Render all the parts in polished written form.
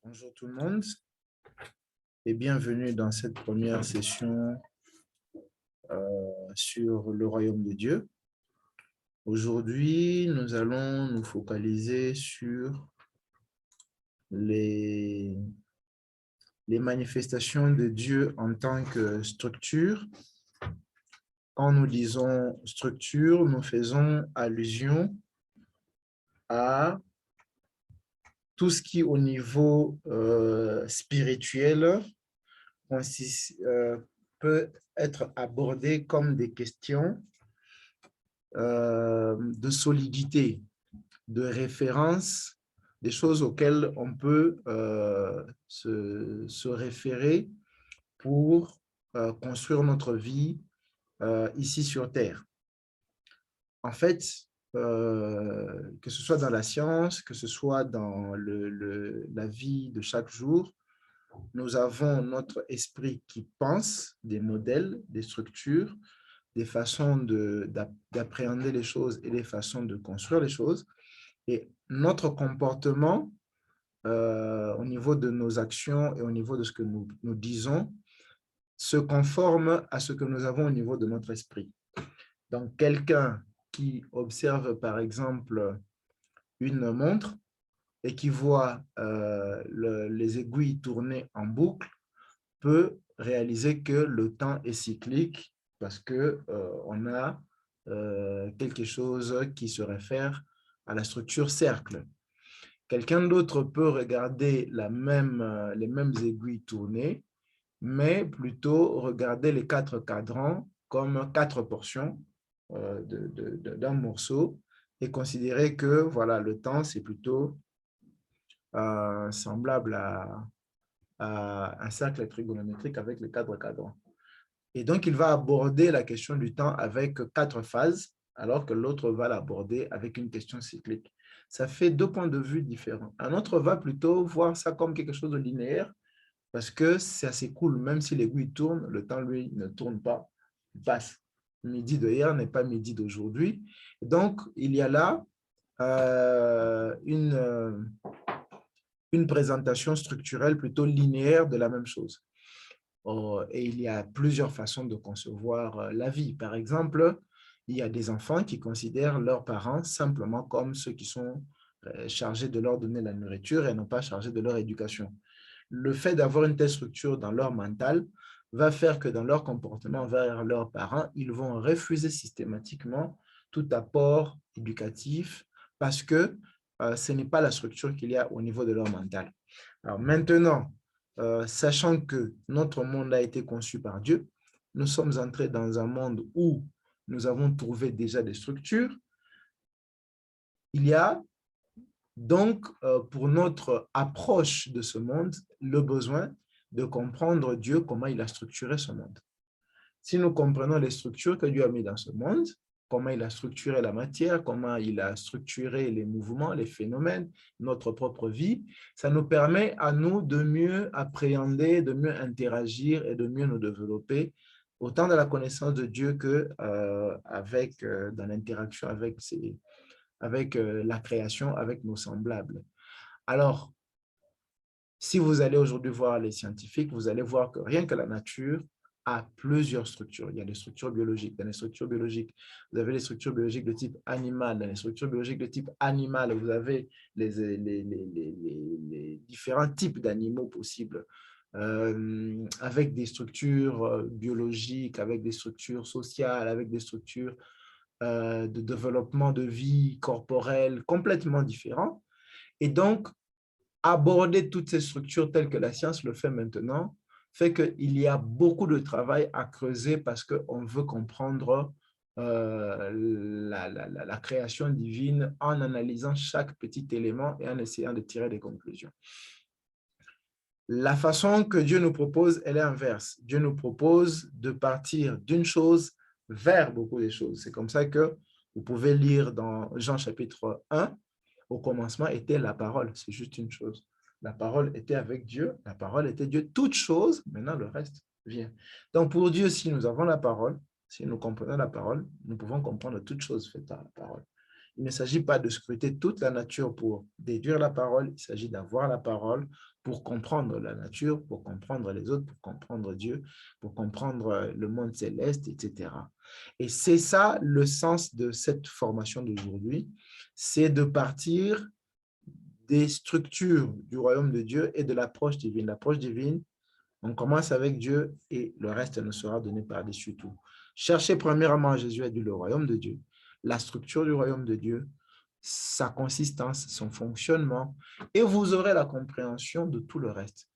Bonjour tout le monde et bienvenue dans cette première session sur le royaume de Dieu. Aujourd'hui, nous allons nous focaliser sur les manifestations de Dieu en tant que structure. Quand nous disons structure, nous faisons allusion à tout ce qui, au niveau spirituel, peut être abordé comme des questions de solidité, de référence, des choses auxquelles on peut se référer pour construire notre vie ici sur Terre. En fait, que ce soit dans la science, que ce soit dans la vie de chaque jour, nous avons notre esprit qui pense des modèles, des structures, des façons d'appréhender les choses et des façons de construire les choses. Et notre comportement, au niveau de nos actions et au niveau de ce que nous disons, se conforme à ce que nous avons au niveau de notre esprit. Donc, quelqu'un qui observe, par exemple, une montre et qui voit les aiguilles tourner en boucle, peut réaliser que le temps est cyclique parce qu'on a quelque chose qui se réfère à la structure cercle. Quelqu'un d'autre peut regarder les mêmes aiguilles tourner, mais plutôt regarder les 4 cadrans comme 4 portions d'un morceau et considérer que voilà, le temps, c'est plutôt semblable à un cercle trigonométrique avec les 4 cadrans. Et donc, il va aborder la question du temps avec 4 phases, alors que l'autre va l'aborder avec une question cyclique. Ça fait 2 points de vue différents. Un autre va plutôt voir ça comme quelque chose de linéaire, parce que ça s'écoule, même si l'aiguille tourne, le temps, lui, ne tourne pas, il passe. Midi d'hier n'est pas midi d'aujourd'hui. Donc, il y a là une présentation structurelle plutôt linéaire de la même chose. Et il y a plusieurs façons de concevoir la vie. Par exemple, il y a des enfants qui considèrent leurs parents simplement comme ceux qui sont chargés de leur donner la nourriture et non pas chargés de leur éducation. Le fait d'avoir une telle structure dans leur mental va faire que dans leur comportement vers leurs parents, ils vont refuser systématiquement tout apport éducatif parce que ce n'est pas la structure qu'il y a au niveau de leur mental. Alors maintenant, sachant que notre monde a été conçu par Dieu, nous sommes entrés dans un monde où nous avons trouvé déjà des structures. Il y a donc, pour notre approche de ce monde, le besoin de comprendre Dieu, comment il a structuré ce monde. Si nous comprenons les structures que Dieu a mis dans ce monde, comment il a structuré la matière, comment il a structuré les mouvements, les phénomènes, notre propre vie, ça nous permet à nous de mieux appréhender, de mieux interagir et de mieux nous développer, autant dans la connaissance de Dieu que dans l'interaction avec la création, avec nos semblables. Alors, si vous allez aujourd'hui voir les scientifiques, vous allez voir que rien que la nature a plusieurs structures. Il y a des structures biologiques. Dans les structures biologiques, vous avez les structures biologiques de type animal. Dans les structures biologiques de type animal, vous avez les différents types d'animaux possibles, avec des structures biologiques, avec des structures sociales, avec des structures de développement de vie corporelle complètement différents. Et donc, aborder toutes ces structures telles que la science le fait maintenant, fait qu'il y a beaucoup de travail à creuser parce qu'on veut comprendre la création divine en analysant chaque petit élément et en essayant de tirer des conclusions. La façon que Dieu nous propose, elle est inverse. Dieu nous propose de partir d'une chose vers beaucoup de choses. C'est comme ça que vous pouvez lire dans Jean chapitre 1, au commencement était la parole, c'est juste une chose. La parole était avec Dieu, la parole était Dieu, toute chose, maintenant le reste vient. Donc pour Dieu, si nous avons la parole, si nous comprenons la parole, nous pouvons comprendre toute chose faite par la parole. Il ne s'agit pas de scruter toute la nature pour déduire la parole, il s'agit d'avoir la parole pour comprendre la nature, pour comprendre les autres, pour comprendre Dieu, pour comprendre le monde céleste, etc. Et c'est ça le sens de cette formation d'aujourd'hui, c'est de partir des structures du royaume de Dieu et de l'approche divine. L'approche divine, on commence avec Dieu et le reste nous sera donné par-dessus tout. Cherchez premièrement Jésus a dit le royaume de Dieu, la structure du royaume de Dieu, sa consistance, son fonctionnement, et vous aurez la compréhension de tout le reste.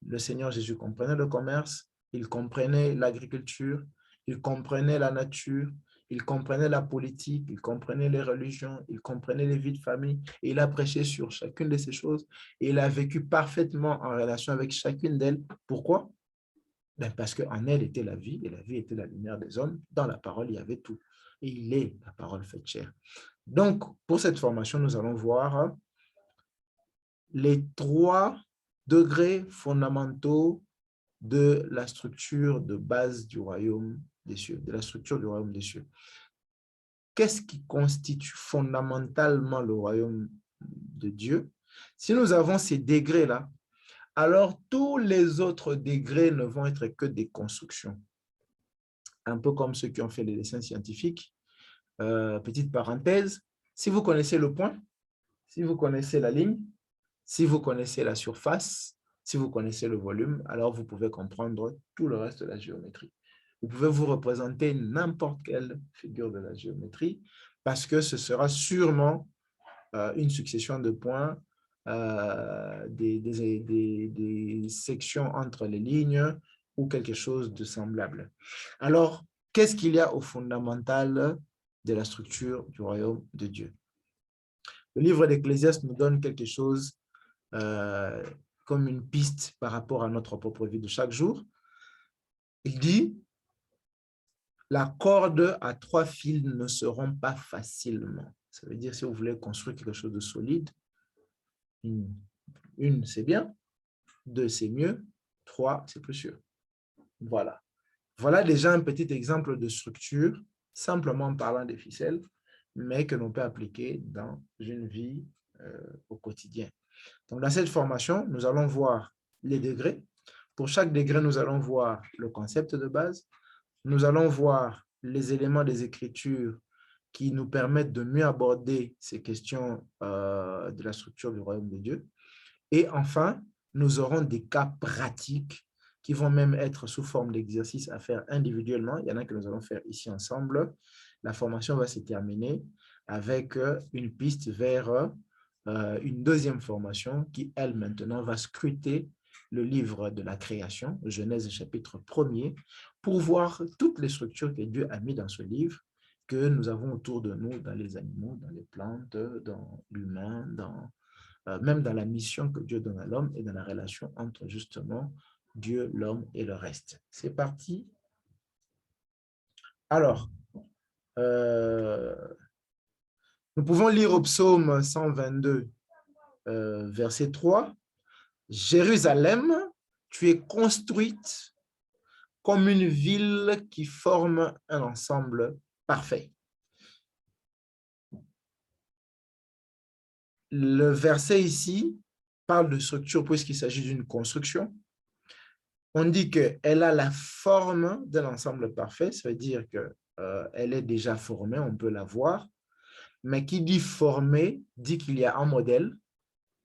Le Seigneur Jésus comprenait le commerce, il comprenait l'agriculture, il comprenait la nature, il comprenait la politique, il comprenait les religions, il comprenait les vies de famille, et il a prêché sur chacune de ces choses, et il a vécu parfaitement en relation avec chacune d'elles. Pourquoi? Ben parce qu'en elle était la vie, et la vie était la lumière des hommes. Dans la parole, il y avait tout. Et il est la parole faite chair. Donc, pour cette formation, nous allons voir les 3 degrés fondamentaux de la structure de base du royaume des cieux, de la structure du royaume des cieux. Qu'est-ce qui constitue fondamentalement le royaume de Dieu? Si nous avons ces degrés-là, alors tous les autres degrés ne vont être que des constructions. Un peu comme ceux qui ont fait les dessins scientifiques. Petite parenthèse, si vous connaissez le point, si vous connaissez la ligne, si vous connaissez la surface, si vous connaissez le volume, alors vous pouvez comprendre tout le reste de la géométrie. Vous pouvez vous représenter n'importe quelle figure de la géométrie parce que ce sera sûrement une succession de points, des sections entre les lignes ou quelque chose de semblable. Alors, qu'est-ce qu'il y a au fondamental de la structure du royaume de Dieu? Le livre d'Ecclésiaste nous donne quelque chose comme une piste par rapport à notre propre vie de chaque jour. Il dit, la corde à 3 fils ne se rompt pas facilement. Ça veut dire, si vous voulez construire quelque chose de solide, une c'est bien, 2, c'est mieux, 3, c'est plus sûr. Voilà. Voilà déjà un petit exemple de structure, simplement en parlant des ficelles, mais que l'on peut appliquer dans une vie au quotidien. Donc, dans cette formation, nous allons voir les degrés. Pour chaque degré, nous allons voir le concept de base. Nous allons voir les éléments des Écritures qui nous permettent de mieux aborder ces questions de la structure du royaume de Dieu. Et enfin, nous aurons des cas pratiques qui vont même être sous forme d'exercices à faire individuellement. Il y en a que nous allons faire ici ensemble. La formation va se terminer avec une piste vers une deuxième formation qui, elle, maintenant, va scruter le livre de la création, Genèse chapitre 1er, pour voir toutes les structures que Dieu a mis dans ce livre, que nous avons autour de nous, dans les animaux, dans les plantes, dans l'humain, même dans la mission que Dieu donne à l'homme et dans la relation entre justement Dieu, l'homme et le reste. C'est parti. Alors, nous pouvons lire au psaume 122, verset 3. Jérusalem, tu es construite comme une ville qui forme un ensemble parfait. Le verset ici parle de structure puisqu'il s'agit d'une construction. On dit qu'elle a la forme d'un ensemble parfait, ça veut dire qu'elle est déjà formée, on peut la voir, mais qui dit formée dit qu'il y a un modèle,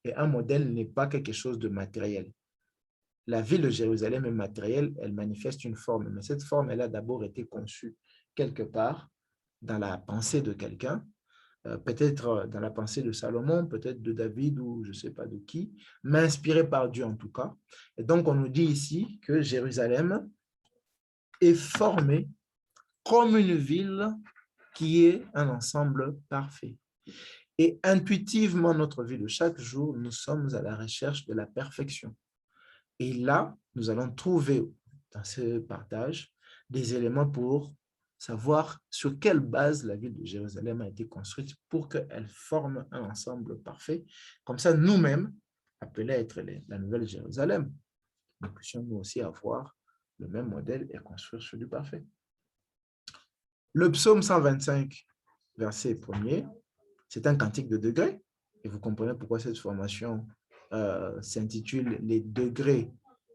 et un modèle n'est pas quelque chose de matériel. La ville de Jérusalem est matérielle, elle manifeste une forme, mais cette forme, elle a d'abord été conçue quelque part dans la pensée de quelqu'un, peut-être dans la pensée de Salomon, peut-être de David ou je ne sais pas de qui, mais inspirée par Dieu en tout cas. Et donc, on nous dit ici que Jérusalem est formée comme une ville qui est un ensemble parfait. Et intuitivement, notre vie de chaque jour, nous sommes à la recherche de la perfection. Et là, nous allons trouver dans ce partage des éléments pour savoir sur quelle base la ville de Jérusalem a été construite pour qu'elle forme un ensemble parfait. Comme ça, nous-mêmes, appelés à être la nouvelle Jérusalem, nous puissions nous aussi avoir le même modèle et construire sur du parfait. Le psaume 125, verset 1er, C'est un cantique de degrés. Et vous comprenez pourquoi cette formation s'intitule « Les degrés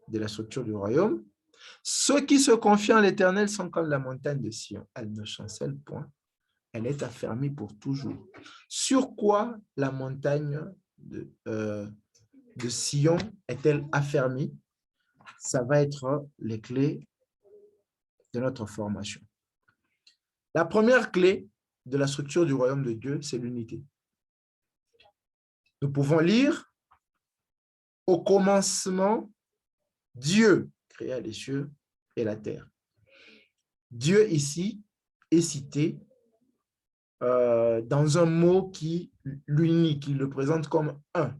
de la structure du royaume ». Ceux qui se confient en l'Éternel sont comme la montagne de Sion. Elle ne chancelle point. Elle est affermie pour toujours. Sur quoi la montagne de Sion est-elle affermie? Ça va être les clés de notre formation. La première clé de la structure du royaume de Dieu, c'est l'unité. Nous pouvons lire « Au commencement, Dieu créa les cieux et la terre ». Dieu ici est cité dans un mot qui l'unit, qui le présente comme un.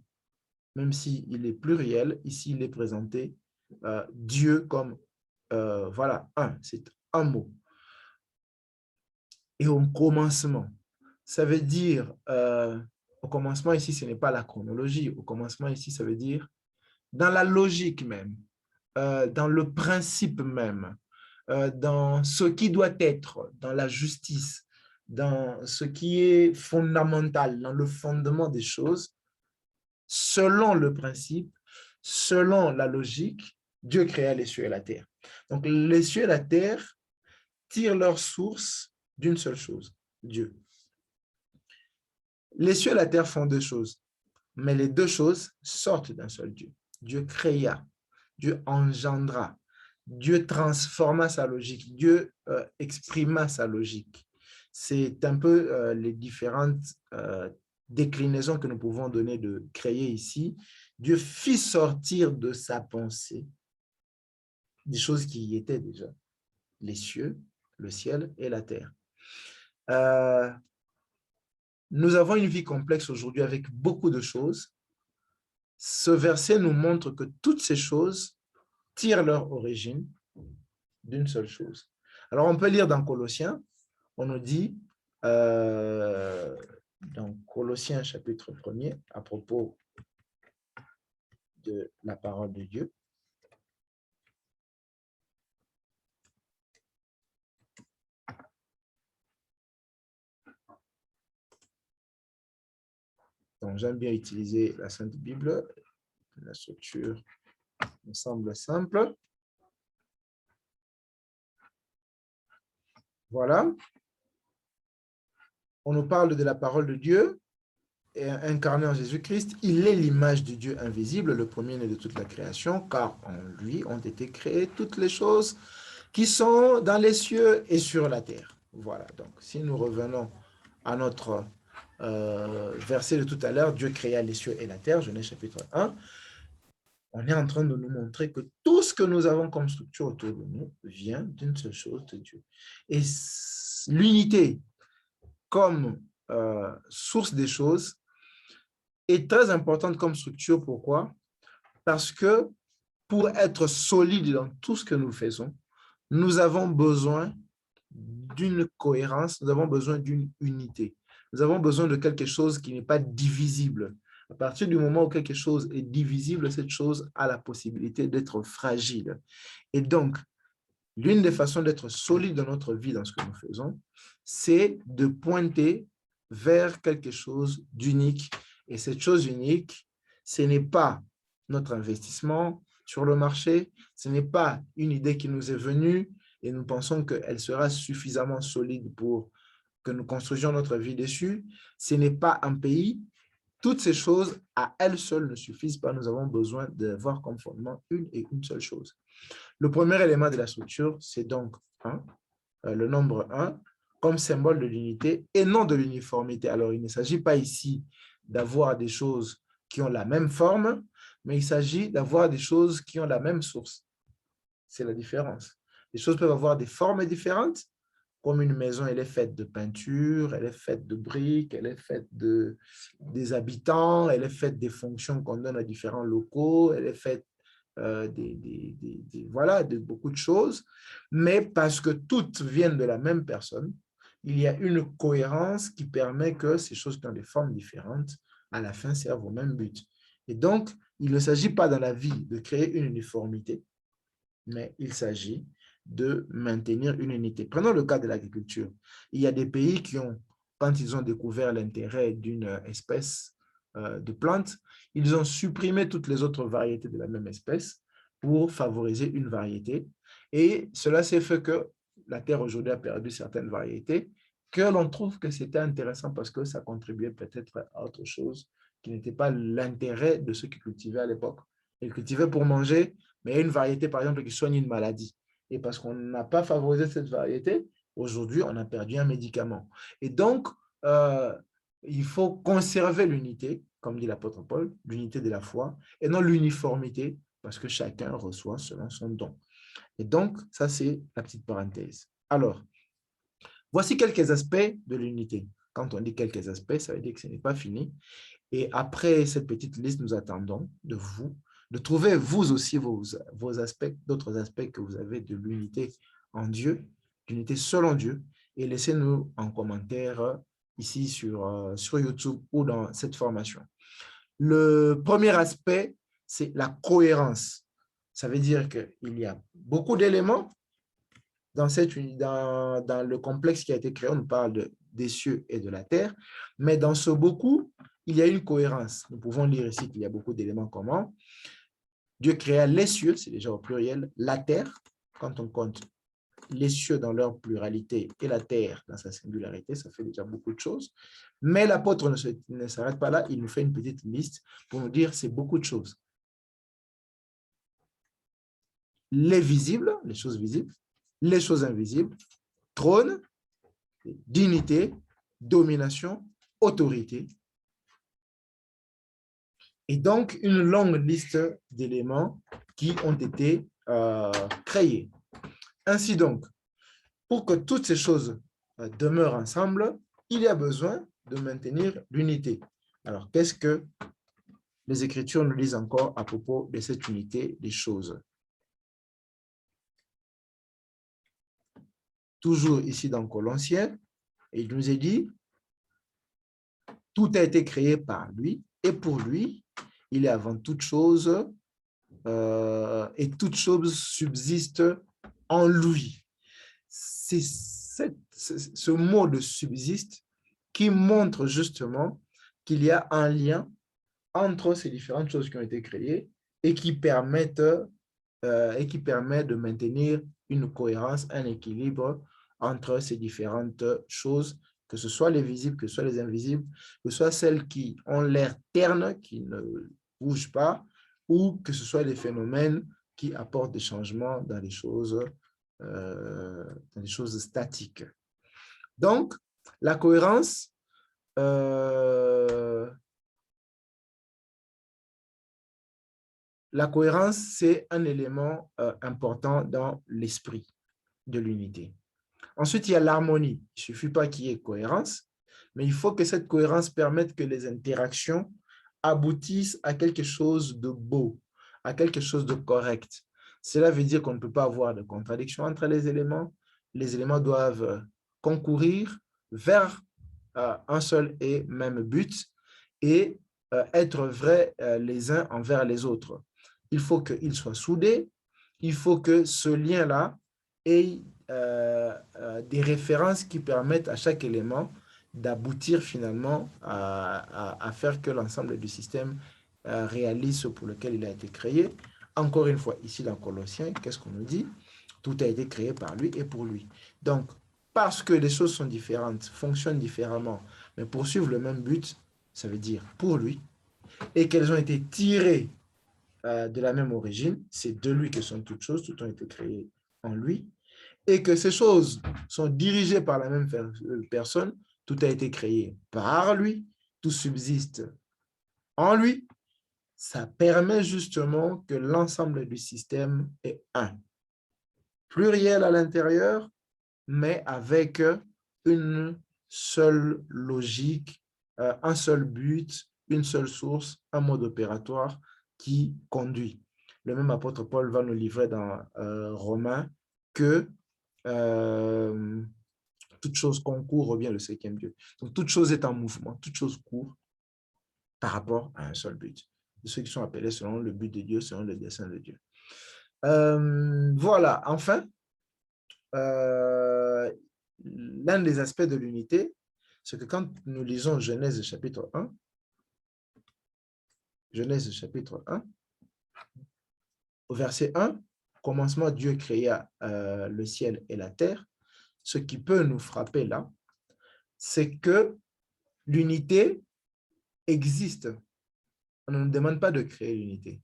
Même s'il est pluriel, ici il est présenté Dieu comme voilà, un, c'est un mot. Et au commencement, ça veut dire, au commencement ici, ce n'est pas la chronologie, au commencement ici, ça veut dire dans la logique même, dans le principe même, dans ce qui doit être, dans la justice, dans ce qui est fondamental, dans le fondement des choses, selon le principe, selon la logique, Dieu créa les cieux et la terre. Donc, les cieux et la terre tirent leur source d'une seule chose, Dieu. Les cieux et la terre font deux choses, mais les deux choses sortent d'un seul Dieu. Dieu créa, Dieu engendra, Dieu transforma sa logique, Dieu exprima sa logique. C'est un peu les différentes déclinaisons que nous pouvons donner de créer ici. Dieu fit sortir de sa pensée des choses qui y étaient déjà, les cieux, le ciel et la terre. Nous avons une vie complexe aujourd'hui avec beaucoup de choses. Ce verset nous montre que toutes ces choses tirent leur origine d'une seule chose. Alors, on peut lire dans Colossiens, on nous dit, dans Colossiens chapitre 1er, à propos de la parole de Dieu, donc j'aime bien utiliser la Sainte Bible, la structure me semble simple. Voilà. On nous parle de la parole de Dieu, incarné en Jésus-Christ. Il est l'image du Dieu invisible, le premier-né de toute la création, car en lui ont été créées toutes les choses qui sont dans les cieux et sur la terre. Voilà, donc si nous revenons à notre verset de tout à l'heure, Dieu créa les cieux et la terre, Genèse chapitre 1, on est en train de nous montrer que tout ce que nous avons comme structure autour de nous vient d'une seule chose, de Dieu. Et l'unité comme source des choses est très importante comme structure. Pourquoi? Parce que pour être solide dans tout ce que nous faisons, nous avons besoin d'une cohérence, nous avons besoin d'une unité. Nous avons besoin de quelque chose qui n'est pas divisible. À partir du moment où quelque chose est divisible, cette chose a la possibilité d'être fragile. Et donc, l'une des façons d'être solide dans notre vie, dans ce que nous faisons, c'est de pointer vers quelque chose d'unique. Et cette chose unique, ce n'est pas notre investissement sur le marché, ce n'est pas une idée qui nous est venue et nous pensons qu'elle sera suffisamment solide pour que nous construisions notre vie dessus. Ce n'est pas un pays. Toutes ces choses, à elles seules, ne suffisent pas. Nous avons besoin d'avoir comme fondement une et une seule chose. Le premier élément de la structure, c'est donc le nombre 1 comme symbole de l'unité et non de l'uniformité. Alors, il ne s'agit pas ici d'avoir des choses qui ont la même forme, mais il s'agit d'avoir des choses qui ont la même source. C'est la différence. Les choses peuvent avoir des formes différentes, comme une maison, elle est faite de peinture, elle est faite de briques, elle est faite des habitants, elle est faite des fonctions qu'on donne à différents locaux, elle est faite voilà, de beaucoup de choses, mais parce que toutes viennent de la même personne, il y a une cohérence qui permet que ces choses qui ont des formes différentes, à la fin, servent au même but. Et donc, il ne s'agit pas dans la vie de créer une uniformité, mais il s'agit de maintenir une unité. Prenons le cas de l'agriculture. Il y a des pays qui ont quand ils ont découvert l'intérêt d'une espèce de plante, ils ont supprimé toutes les autres variétés de la même espèce pour favoriser une variété. Et cela s'est fait que la terre aujourd'hui a perdu certaines variétés, que l'on trouve que c'était intéressant parce que ça contribuait peut-être à autre chose qui n'était pas l'intérêt de ceux qui cultivaient à l'époque. Ils cultivaient pour manger, mais il y a une variété, par exemple, qui soigne une maladie. Et parce qu'on n'a pas favorisé cette variété, aujourd'hui, on a perdu un médicament. Et donc, il faut conserver l'unité, comme dit l'apôtre Paul, l'unité de la foi, et non l'uniformité, parce que chacun reçoit selon son don. Et donc, ça, c'est la petite parenthèse. Alors, voici quelques aspects de l'unité. Quand on dit quelques aspects, ça veut dire que ce n'est pas fini. Et après cette petite liste, nous attendons de vous, de trouver vous aussi vos aspects, d'autres aspects que vous avez de l'unité en Dieu, l'unité selon Dieu, et laissez-nous en commentaire ici sur YouTube ou dans cette formation. Le premier aspect, c'est la cohérence. Ça veut dire qu'il y a beaucoup d'éléments dans le complexe qui a été créé. On parle des cieux et de la terre, mais dans ce beaucoup, il y a une cohérence. Nous pouvons lire ici qu'il y a beaucoup d'éléments communs. Dieu créa les cieux, c'est déjà au pluriel, la terre, quand on compte les cieux dans leur pluralité et la terre dans sa singularité, ça fait déjà beaucoup de choses. Mais l'apôtre ne s'arrête pas là, il nous fait une petite liste pour nous dire c'est beaucoup de choses. Les visibles, les choses visibles, les choses invisibles, trône, dignité, domination, autorité. Et donc, une longue liste d'éléments qui ont été créés. Ainsi donc, pour que toutes ces choses demeurent ensemble, il y a besoin de maintenir l'unité. Alors, qu'est-ce que les Écritures nous disent encore à propos de cette unité des choses? Toujours ici dans Colossiens, il nous est dit, tout a été créé par lui et pour lui, il est avant toute chose et toute chose subsiste en lui. C'est ce mot de subsiste qui montre justement qu'il y a un lien entre ces différentes choses qui ont été créées et qui permettent de maintenir une cohérence, un équilibre entre ces différentes choses, que ce soit les visibles, que ce soit les invisibles, que ce soit celles qui ont l'air ternes, qui ne bougent pas, ou que ce soit les phénomènes qui apportent des changements dans les choses statiques. Donc, la cohérence, c'est un élément important dans l'esprit de l'unité. Ensuite, il y a l'harmonie. Il ne suffit pas qu'il y ait cohérence, mais il faut que cette cohérence permette que les interactions aboutissent à quelque chose de beau, à quelque chose de correct. Cela veut dire qu'on ne peut pas avoir de contradiction entre les éléments. Les éléments doivent concourir vers un seul et même but et être vrais les uns envers les autres. Il faut qu'ils soient soudés, il faut que ce lien-là ait des références qui permettent à chaque élément d'aboutir finalement à faire que l'ensemble du système réalise ce pour lequel il a été créé. Encore une fois, ici dans Colossiens, qu'est-ce qu'on nous dit? Tout a été créé par lui et pour lui. Donc, parce que les choses sont différentes, fonctionnent différemment, mais poursuivent le même but, ça veut dire pour lui, et qu'elles ont été tirées de la même origine, c'est de lui que sont toutes choses, tout ont été créées en lui, et que ces choses sont dirigées par la même personne, tout a été créé par lui, tout subsiste en lui, ça permet justement que l'ensemble du système est un. Pluriel à l'intérieur, mais avec une seule logique, un seul but, une seule source, un mode opératoire qui conduit. Le même apôtre Paul va nous livrer dans Romains que toute chose concourt au bien le cinquième Dieu. Donc, toute chose est en mouvement, toute chose court par rapport à un seul but. Ceux qui sont appelés selon le but de Dieu, selon le dessein de Dieu. Voilà, enfin, l'un des aspects de l'unité, c'est que quand nous lisons Genèse chapitre 1, Genèse chapitre 1, au verset 1, commencement, Dieu créa le ciel et la terre. Ce qui peut nous frapper là, c'est que l'unité existe. On ne nous demande pas de créer l'unité.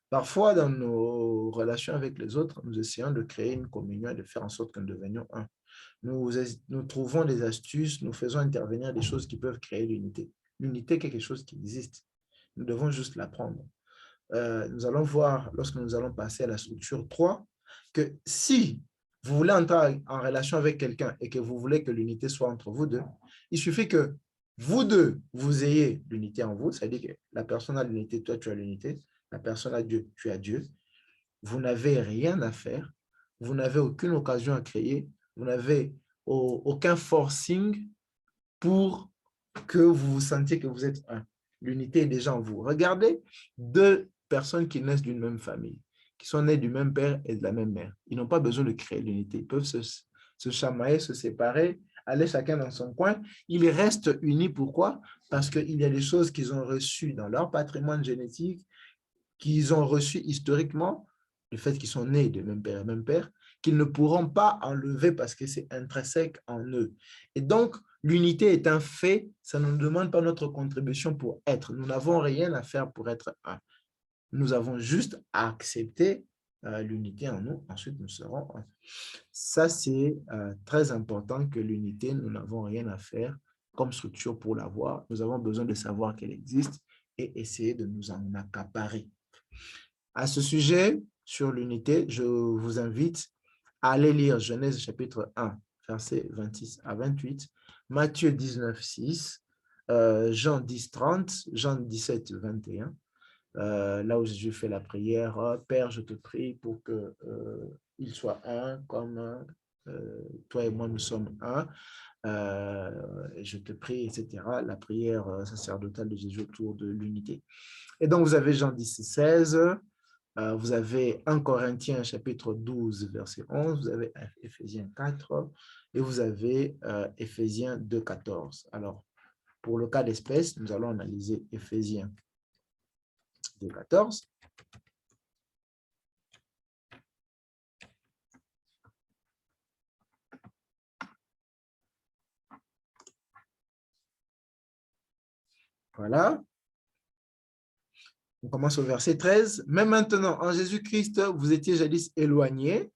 Parfois, dans nos relations avec les autres, nous essayons de créer une communion et de faire en sorte que nous devenions un. Nous trouvons des astuces, nous faisons intervenir des choses qui peuvent créer l'unité. L'unité est quelque chose qui existe. Nous devons juste l'apprendre. Nous allons voir, lorsque nous allons passer à la structure 3, que si vous voulez entrer en relation avec quelqu'un et que vous voulez que l'unité soit entre vous deux, il suffit que vous deux, vous ayez l'unité en vous, c'est-à-dire que la personne a l'unité, toi tu as l'unité, la personne a Dieu, tu as Dieu. Vous n'avez rien à faire, vous n'avez aucune occasion à créer, vous n'avez aucun forcing pour que vous vous sentiez que vous êtes un. L'unité est déjà en vous. Regardez deux personnes qui naissent d'une même famille, qui sont nées du même père et de la même mère. Ils n'ont pas besoin de créer l'unité. Ils peuvent se chamailler, se séparer, aller chacun dans son coin. Ils restent unis. Pourquoi? Parce qu'il y a des choses qu'ils ont reçues dans leur patrimoine génétique, qu'ils ont reçues historiquement, le fait qu'ils sont nés de même père, qu'ils ne pourront pas enlever parce que c'est intrinsèque en eux. Et donc, l'unité est un fait, ça ne nous demande pas notre contribution pour être. Nous n'avons rien à faire pour être un. Nous avons juste à accepter l'unité en nous, ensuite nous serons un. Ça, c'est très important que l'unité, nous n'avons rien à faire comme structure pour l'avoir. Nous avons besoin de savoir qu'elle existe et essayer de nous en accaparer. À ce sujet, sur l'unité, je vous invite à aller lire Genèse chapitre 1, versets 26 à 28, Matthieu 19, 6, Jean 10, 30, Jean 17, 21, là où Jésus fait la prière, « Père, je te prie pour qu'il soit un, comme toi et moi nous sommes un. Je te prie, etc. » La prière sacerdotale de Jésus autour de l'unité. Et donc, vous avez Jean 10, 16, vous avez 1 Corinthiens chapitre 12, verset 11, vous avez Éphésiens 4 et vous avez Éphésiens 2, 14. Alors, pour le cas d'espèce, nous allons analyser Éphésiens 2, 14. Voilà. On commence au verset 13. « Mais maintenant, en Jésus-Christ, vous étiez jadis éloignés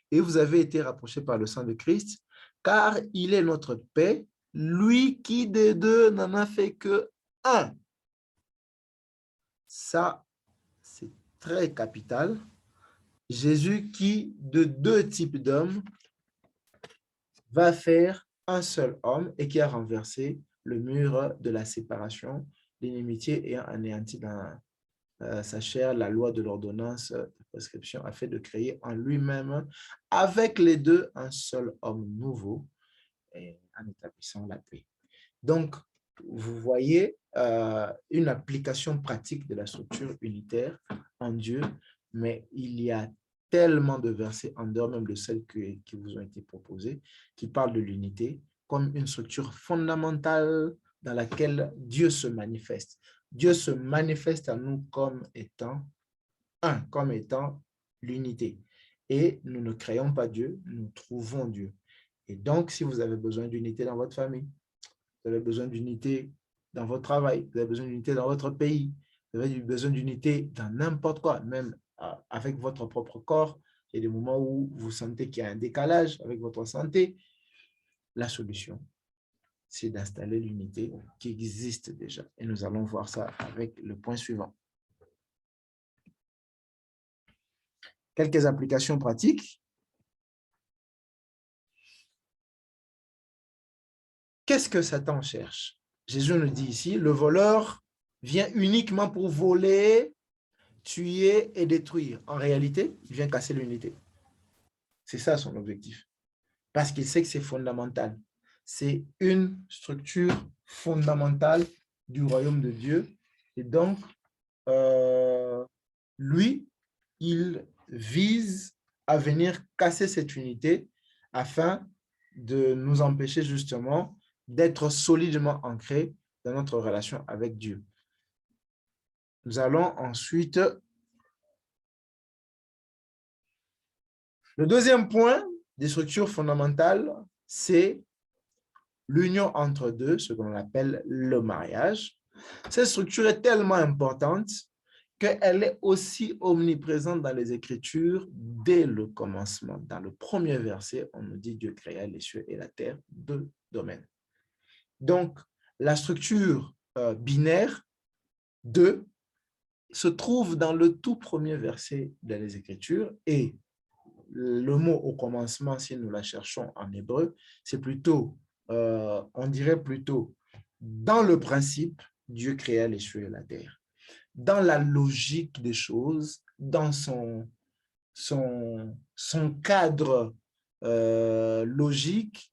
et vous avez été rapprochés par le sang de Christ, car il est notre paix, lui qui des deux n'en a fait que un. » Ça, c'est très capital. Jésus qui, de deux types d'hommes, va faire un seul homme et qui a renversé le mur de la séparation, l'inimitié ayant anéanti dans sa chair la loi de l'ordonnance de prescription afin de créer en lui-même, avec les deux, un seul homme nouveau et en établissant la paix. Donc, vous voyez une application pratique de la structure unitaire en Dieu, mais il y a tellement de versets en dehors même de celles qui vous ont été proposées, qui parlent de l'unité comme une structure fondamentale dans laquelle Dieu se manifeste. Dieu se manifeste à nous comme étant un, comme étant l'unité. Et nous ne créons pas Dieu, nous trouvons Dieu. Et donc, si vous avez besoin d'unité dans votre famille, vous avez besoin d'unité dans votre travail, vous avez besoin d'unité dans votre pays, vous avez besoin d'unité dans n'importe quoi, même avec votre propre corps. Il y a des moments où vous sentez qu'il y a un décalage avec votre santé. La solution, c'est d'installer l'unité qui existe déjà. Et nous allons voir ça avec le point suivant. Quelques applications pratiques. Qu'est-ce que Satan cherche? Jésus nous dit ici, le voleur vient uniquement pour voler, tuer et détruire. En réalité, il vient casser l'unité. C'est ça son objectif. Parce qu'il sait que c'est fondamental. C'est une structure fondamentale du royaume de Dieu. Et donc, lui, il vise à venir casser cette unité afin de nous empêcher justement d'être solidement ancré dans notre relation avec Dieu. Nous allons ensuite... Le deuxième point des structures fondamentales, c'est l'union entre deux, ce qu'on appelle le mariage. Cette structure est tellement importante qu'elle est aussi omniprésente dans les Écritures dès le commencement. Dans le premier verset, on nous dit Dieu créa les cieux et la terre, deux domaines. Donc, la structure binaire, deux, se trouve dans le tout premier verset des Écritures et le mot au commencement, si nous la cherchons en hébreu, c'est plutôt, on dirait plutôt, dans le principe, Dieu créa les cieux et la terre. Dans la logique des choses, dans son cadre logique,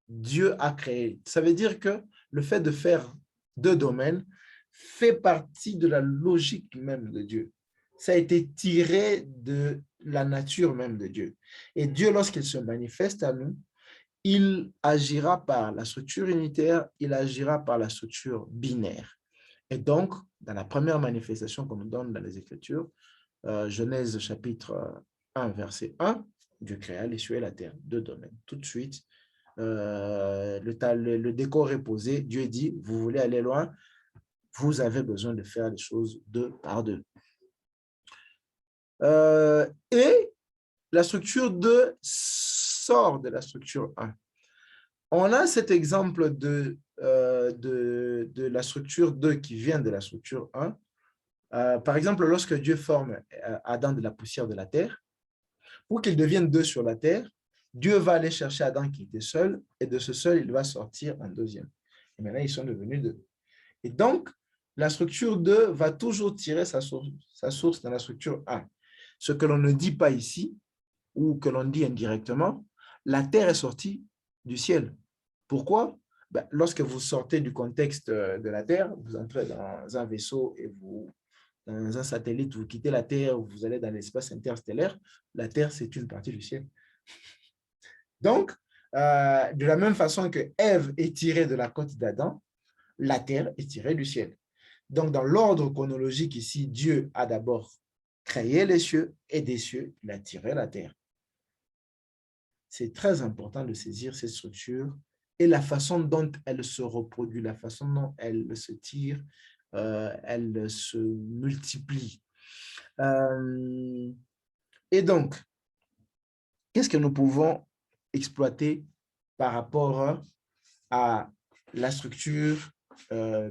Dieu a créé. Ça veut dire que le fait de faire deux domaines fait partie de la logique même de Dieu. Ça a été tiré de la nature même de Dieu. Et Dieu, lorsqu'il se manifeste à nous, il agira par la structure unitaire, il agira par la structure binaire. Et donc, dans la première manifestation qu'on nous donne dans les Écritures, Genèse chapitre 1, verset 1, Dieu créa les cieux et la terre, deux domaines. Tout de suite, le décor est posé. Dieu dit, vous voulez aller loin, vous avez besoin de faire les choses deux par deux. Et la structure 2 sort de la structure 1. On a cet exemple de la structure 2 qui vient de la structure 1. Par exemple, lorsque Dieu forme Adam de la poussière de la terre, pour qu'il devienne deux sur la terre, Dieu va aller chercher Adam qui était seul, et de ce seul, il va sortir un deuxième. Et maintenant, ils sont devenus deux. Et donc, la structure 2 va toujours tirer sa source dans la structure 1. Ce que l'on ne dit pas ici, ou que l'on dit indirectement, la terre est sortie du ciel. Pourquoi? Ben, lorsque vous sortez du contexte de la terre, vous entrez dans un vaisseau et dans un satellite, vous quittez la terre, vous allez dans l'espace interstellaire, la terre, c'est une partie du ciel. Donc, de la même façon que Ève est tirée de la côte d'Adam, la terre est tirée du ciel. Donc, dans l'ordre chronologique ici, Dieu a d'abord créé les cieux et des cieux, il a tiré la terre. C'est très important de saisir ces structures et la façon dont elle se reproduit, la façon dont elle se tire, elle se multiplie. Et donc, qu'est-ce que nous pouvons exploiter par rapport à la structure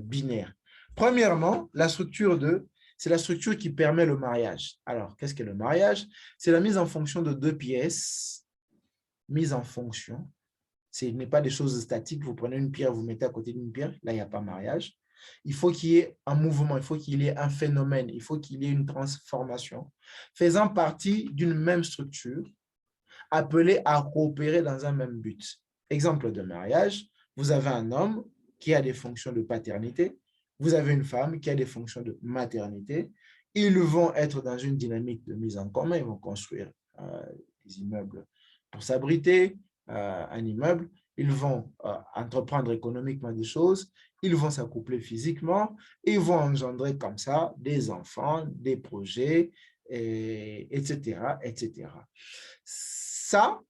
binaire? Premièrement, la structure 2, c'est la structure qui permet le mariage. Alors, qu'est-ce que le mariage? C'est la mise en fonction de deux pièces, mise en fonction. Ce n'est pas des choses statiques. Vous prenez une pierre, vous mettez à côté d'une pierre. Là, il n'y a pas mariage. Il faut qu'il y ait un mouvement, il faut qu'il y ait un phénomène, il faut qu'il y ait une transformation faisant partie d'une même structure appelée à coopérer dans un même but. Exemple de mariage, vous avez un homme qui a des fonctions de paternité, vous avez une femme qui a des fonctions de maternité. Ils vont être dans une dynamique de mise en commun, ils vont construire des immeubles pour s'abriter, un immeuble, ils vont entreprendre économiquement des choses, ils vont s'accoupler physiquement, ils vont engendrer comme ça des enfants, des projets, etc., etc. Ça,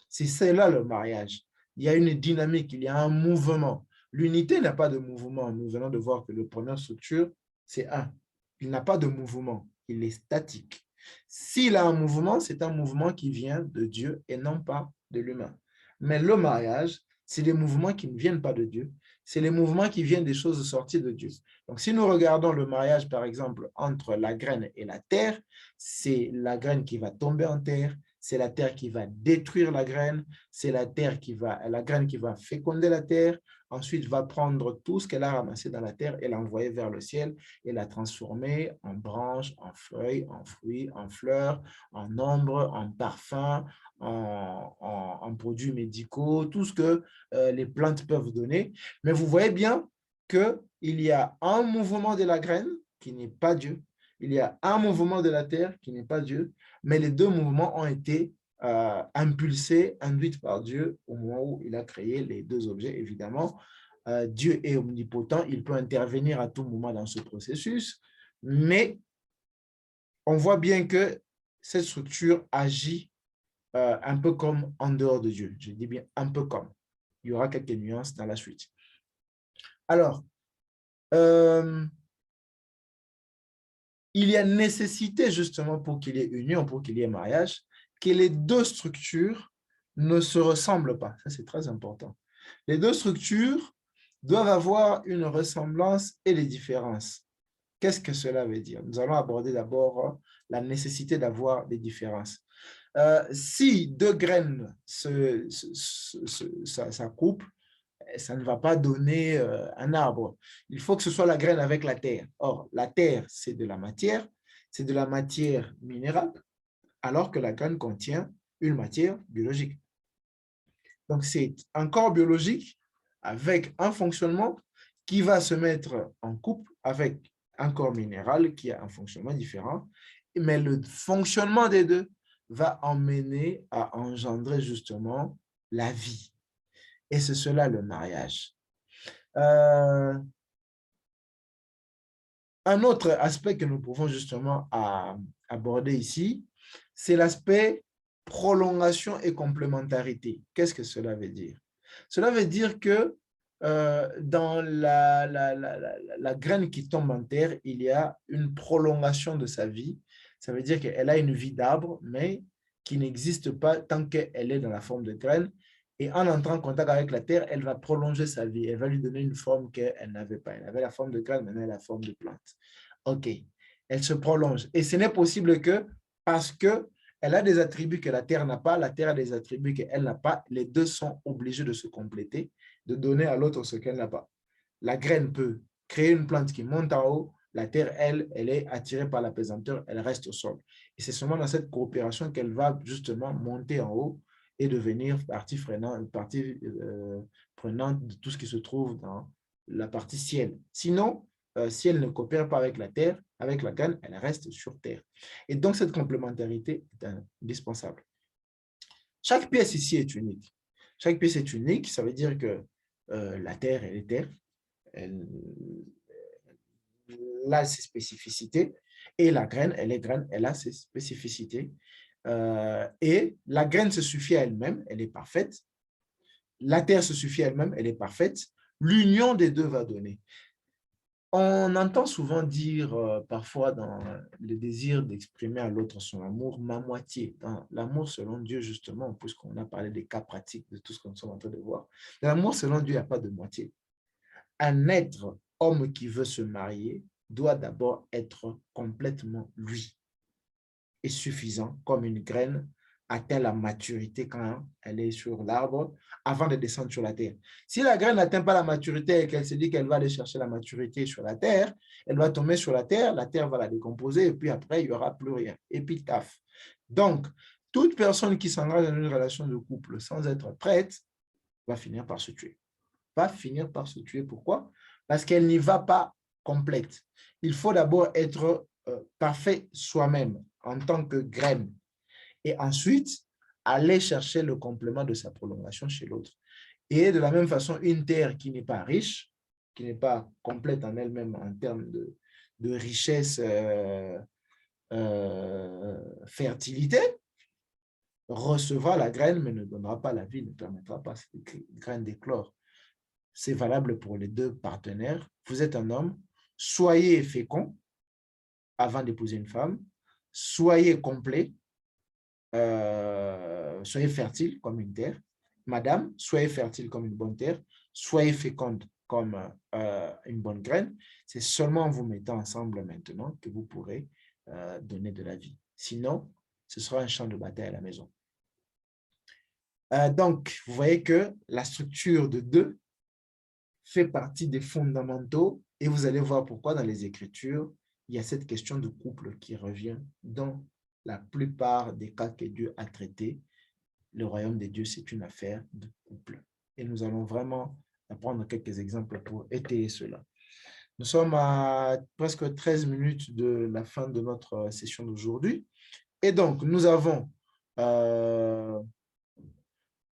c'est là le mariage. Il y a une dynamique, il y a un mouvement. L'unité n'a pas de mouvement. Nous venons de voir que le première structure, c'est un. Il n'a pas de mouvement, il est statique. S'il a un mouvement, c'est un mouvement qui vient de Dieu et non pas de l'humain. Mais le mariage, c'est des mouvements qui ne viennent pas de Dieu, c'est les mouvements qui viennent des choses sorties de Dieu. Donc, si nous regardons le mariage, par exemple, entre la graine et la terre, c'est la graine qui va tomber en terre, c'est la terre qui va détruire la graine, c'est la graine qui va féconder la terre, ensuite va prendre tout ce qu'elle a ramassé dans la terre et l'envoyer vers le ciel et la transformer en branches, en feuilles, en fruits, en fleurs, en ombre, en parfums, en produits médicaux, tout ce que les plantes peuvent donner. Mais vous voyez bien qu'il y a un mouvement de la graine qui n'est pas Dieu, il y a un mouvement de la terre qui n'est pas Dieu, mais les deux mouvements ont été impulsée, induite par Dieu au moment où il a créé les deux objets, évidemment. Dieu est omnipotent, il peut intervenir à tout moment dans ce processus, mais on voit bien que cette structure agit un peu comme en dehors de Dieu. Je dis bien un peu comme. Il y aura quelques nuances dans la suite. Alors, il y a nécessité justement pour qu'il y ait union, pour qu'il y ait mariage, que les deux structures ne se ressemblent pas. Ça, c'est très important. Les deux structures doivent avoir une ressemblance et des différences. Qu'est-ce que cela veut dire? Nous allons aborder d'abord la nécessité d'avoir des différences. Si deux graines s'accouplent, ça ne va pas donner un arbre. Il faut que ce soit la graine avec la terre. Or, la terre, c'est de la matière minérale, alors que la graine contient une matière biologique. Donc, c'est un corps biologique avec un fonctionnement qui va se mettre en couple avec un corps minéral qui a un fonctionnement différent, mais le fonctionnement des deux va emmener à engendrer justement la vie. Et c'est cela le mariage. Un autre aspect que nous pouvons justement aborder ici, c'est l'aspect prolongation et complémentarité. Qu'est-ce que cela veut dire? Cela veut dire que dans la graine qui tombe en terre, il y a une prolongation de sa vie. Ça veut dire qu'elle a une vie d'arbre, mais qui n'existe pas tant qu'elle est dans la forme de graine. Et en entrant en contact avec la terre, elle va prolonger sa vie. Elle va lui donner une forme qu'elle n'avait pas. Elle avait la forme de graine, maintenant elle a la forme de plante. OK. Elle se prolonge. Et ce n'est possible que parce que elle a des attributs que la terre n'a pas, la terre a des attributs qu'elle n'a pas. Les deux sont obligés de se compléter, de donner à l'autre ce qu'elle n'a pas. La graine peut créer une plante qui monte en haut. La terre, elle est attirée par la pesanteur, elle reste au sol. Et c'est seulement dans cette coopération qu'elle va justement monter en haut et devenir partie prenante de tout ce qui se trouve dans la partie ciel. Sinon, si elle ne coopère pas avec la terre, avec la graine, elle reste sur terre. Et donc, cette complémentarité est indispensable. Chaque pièce ici est unique. Chaque pièce est unique, ça veut dire que la terre, elle est terre, elle a ses spécificités, et la graine, elle est graine, elle a ses spécificités. Et la graine se suffit à elle-même, elle est parfaite. La terre se suffit à elle-même, elle est parfaite. L'union des deux va donner. On entend souvent dire parfois dans le désir d'exprimer à l'autre son amour, ma moitié. Dans l'amour selon Dieu, justement, puisqu'on a parlé des cas pratiques de tout ce que nous sommes en train de voir, dans l'amour selon Dieu, il n'y a pas de moitié. Un être homme qui veut se marier doit d'abord être complètement lui et suffisant, comme une graine atteint la maturité quand elle est sur l'arbre avant de descendre sur la terre. Si la graine n'atteint pas la maturité et qu'elle se dit qu'elle va aller chercher la maturité sur la terre, elle va tomber sur la terre va la décomposer et puis après, il n'y aura plus rien. Épitaphe. Donc, toute personne qui s'engage dans une relation de couple sans être prête va finir par se tuer. Va finir par se tuer. Pourquoi? Parce qu'elle n'y va pas complète. Il faut d'abord être parfait soi-même en tant que graine. Et ensuite, aller chercher le complément de sa prolongation chez l'autre. Et de la même façon, une terre qui n'est pas riche, qui n'est pas complète en elle-même en termes de richesse, fertilité, recevra la graine, mais ne donnera pas la vie, ne permettra pas à cette graine d'éclore. C'est valable pour les deux partenaires. Vous êtes un homme, soyez fécond avant d'épouser une femme, soyez complet, soyez fertile comme une terre. Madame, soyez fertile comme une bonne terre, soyez féconde comme une bonne graine. C'est seulement en vous mettant ensemble maintenant que vous pourrez donner de la vie. Sinon, ce sera un champ de bataille à la maison. Donc, vous voyez que la structure de deux fait partie des fondamentaux et vous allez voir pourquoi dans les Écritures, il y a cette question de couple qui revient dans la plupart des cas que Dieu a traités. Le royaume de Dieu, c'est une affaire de couple. Et nous allons vraiment prendre quelques exemples pour étayer cela. Nous sommes à presque 13 minutes de la fin de notre session d'aujourd'hui. Et donc, nous avons Euh,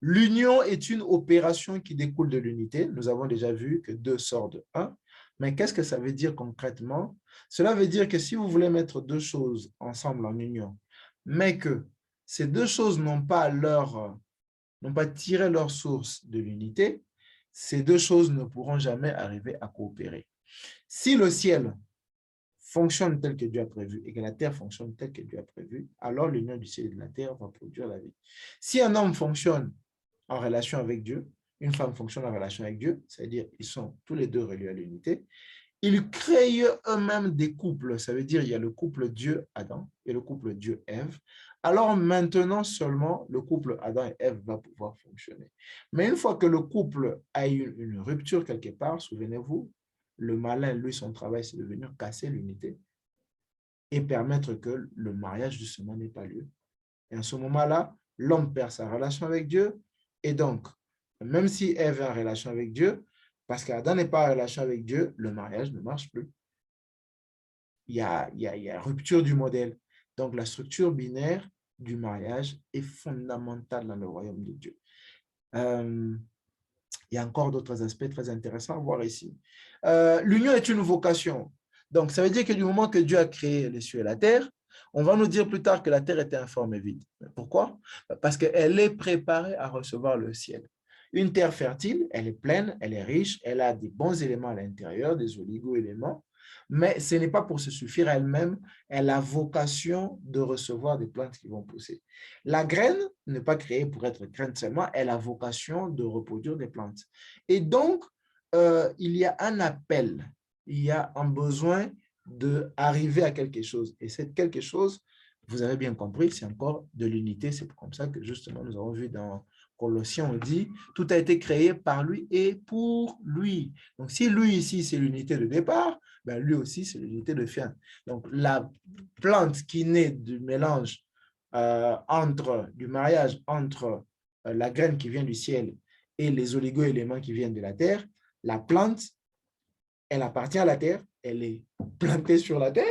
L'union est une opération qui découle de l'unité. Nous avons déjà vu que 2 sort de 1. Mais qu'est-ce que ça veut dire concrètement? Cela veut dire que si vous voulez mettre deux choses ensemble en union, mais que ces deux choses n'ont pas tiré leur source de l'unité, ces deux choses ne pourront jamais arriver à coopérer. Si le ciel fonctionne tel que Dieu a prévu et que la terre fonctionne tel que Dieu a prévu, alors l'union du ciel et de la terre va produire la vie. Si un homme fonctionne en relation avec Dieu, une femme fonctionne en relation avec Dieu, c'est-à-dire ils sont tous les deux reliés à l'unité, ils créent eux-mêmes des couples. Ça veut dire il y a le couple Dieu-Adam et le couple Dieu-Ève. Alors maintenant seulement, le couple Adam et Ève va pouvoir fonctionner. Mais une fois que le couple a eu une rupture quelque part, souvenez-vous, le malin, lui, son travail, c'est de venir casser l'unité et permettre que le mariage, justement, n'ait pas lieu. Et à ce moment-là, l'homme perd sa relation avec Dieu. Et donc, même si Ève est en relation avec Dieu, parce qu'Adam n'est pas en relation avec Dieu, le mariage ne marche plus. Il y a rupture du modèle. Donc, la structure binaire du mariage est fondamentale dans le royaume de Dieu. Il y a encore d'autres aspects très intéressants à voir ici. L'union est une vocation. Donc, ça veut dire que du moment que Dieu a créé les cieux et la terre, on va nous dire plus tard que la terre était informe et vide. Pourquoi? Parce qu'elle est préparée à recevoir le ciel. Une terre fertile, elle est pleine, elle est riche, elle a des bons éléments à l'intérieur, des oligo-éléments, mais ce n'est pas pour se suffire à elle-même, elle a vocation de recevoir des plantes qui vont pousser. La graine n'est pas créée pour être graine seulement, elle a vocation de reproduire des plantes. Et donc, il y a un appel, il y a un besoin d'arriver à quelque chose. Et cette quelque chose, vous avez bien compris, c'est encore de l'unité. C'est comme ça que justement, nous avons vu dans Colossiens, on dit, tout a été créé par lui et pour lui. Donc, si lui ici, c'est l'unité de départ, ben lui aussi, c'est l'unité de fin. Donc, la plante qui naît du mélange du mariage entre la graine qui vient du ciel et les oligo-éléments qui viennent de la terre, la plante, elle appartient à la terre, elle est plantée sur la terre,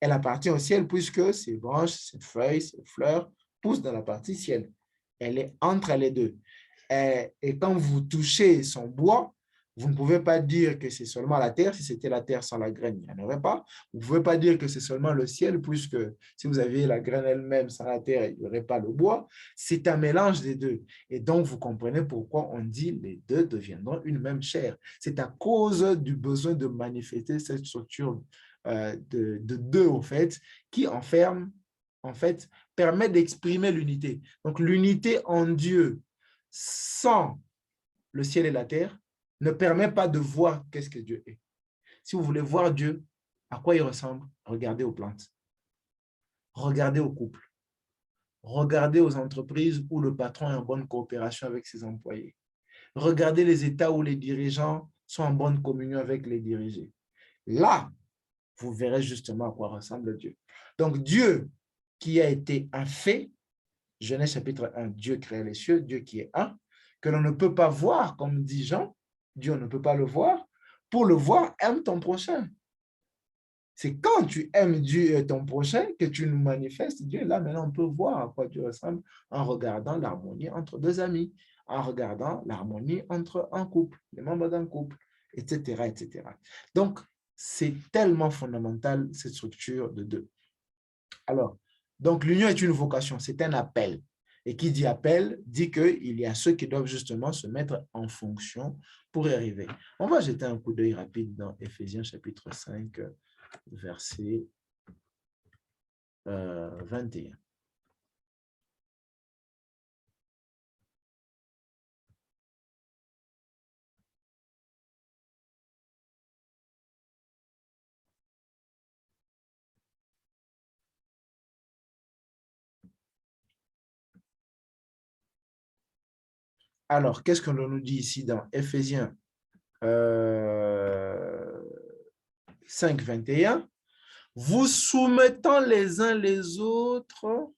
elle appartient au ciel puisque ses branches, ses feuilles, ses fleurs poussent dans la partie ciel. Elle est entre les deux. Et quand vous touchez son bois, vous ne pouvez pas dire que c'est seulement la terre. Si c'était la terre sans la graine, il n'y en aurait pas. Vous ne pouvez pas dire que c'est seulement le ciel, puisque si vous aviez la graine elle-même sans la terre, il n'y aurait pas le bois. C'est un mélange des deux. Et donc, vous comprenez pourquoi on dit les deux deviendront une même chair. C'est à cause du besoin de manifester cette structure de deux, au fait, qui enferme, en fait, permet d'exprimer l'unité. Donc, l'unité en Dieu sans le ciel et la terre ne permet pas de voir qu'est-ce que Dieu est. Si vous voulez voir Dieu, à quoi il ressemble, regardez aux plantes, regardez aux couples, regardez aux entreprises où le patron est en bonne coopération avec ses employés. Regardez les États où les dirigeants sont en bonne communion avec les dirigés. Là, vous verrez justement à quoi ressemble Dieu. Donc, Dieu qui a été un fait, Genèse chapitre 1, Dieu crée les cieux, Dieu qui est un, que l'on ne peut pas voir, comme dit Jean, Dieu ne peut pas le voir. Pour le voir, aime ton prochain. C'est quand tu aimes Dieu et ton prochain que tu nous manifestes Dieu. Là, maintenant, on peut voir à quoi Dieu ressemble en regardant l'harmonie entre deux amis, en regardant l'harmonie entre un couple, les membres d'un couple, etc., etc. Donc, c'est tellement fondamental, cette structure de deux. Alors, donc l'union est une vocation, c'est un appel. Et qui dit appel, dit qu'il y a ceux qui doivent justement se mettre en fonction pour y arriver. On va jeter un coup d'œil rapide dans Éphésiens chapitre 5, verset 21. Alors, qu'est-ce que l'on nous dit ici dans Éphésiens 5, 21? Vous soumettant les uns les autres.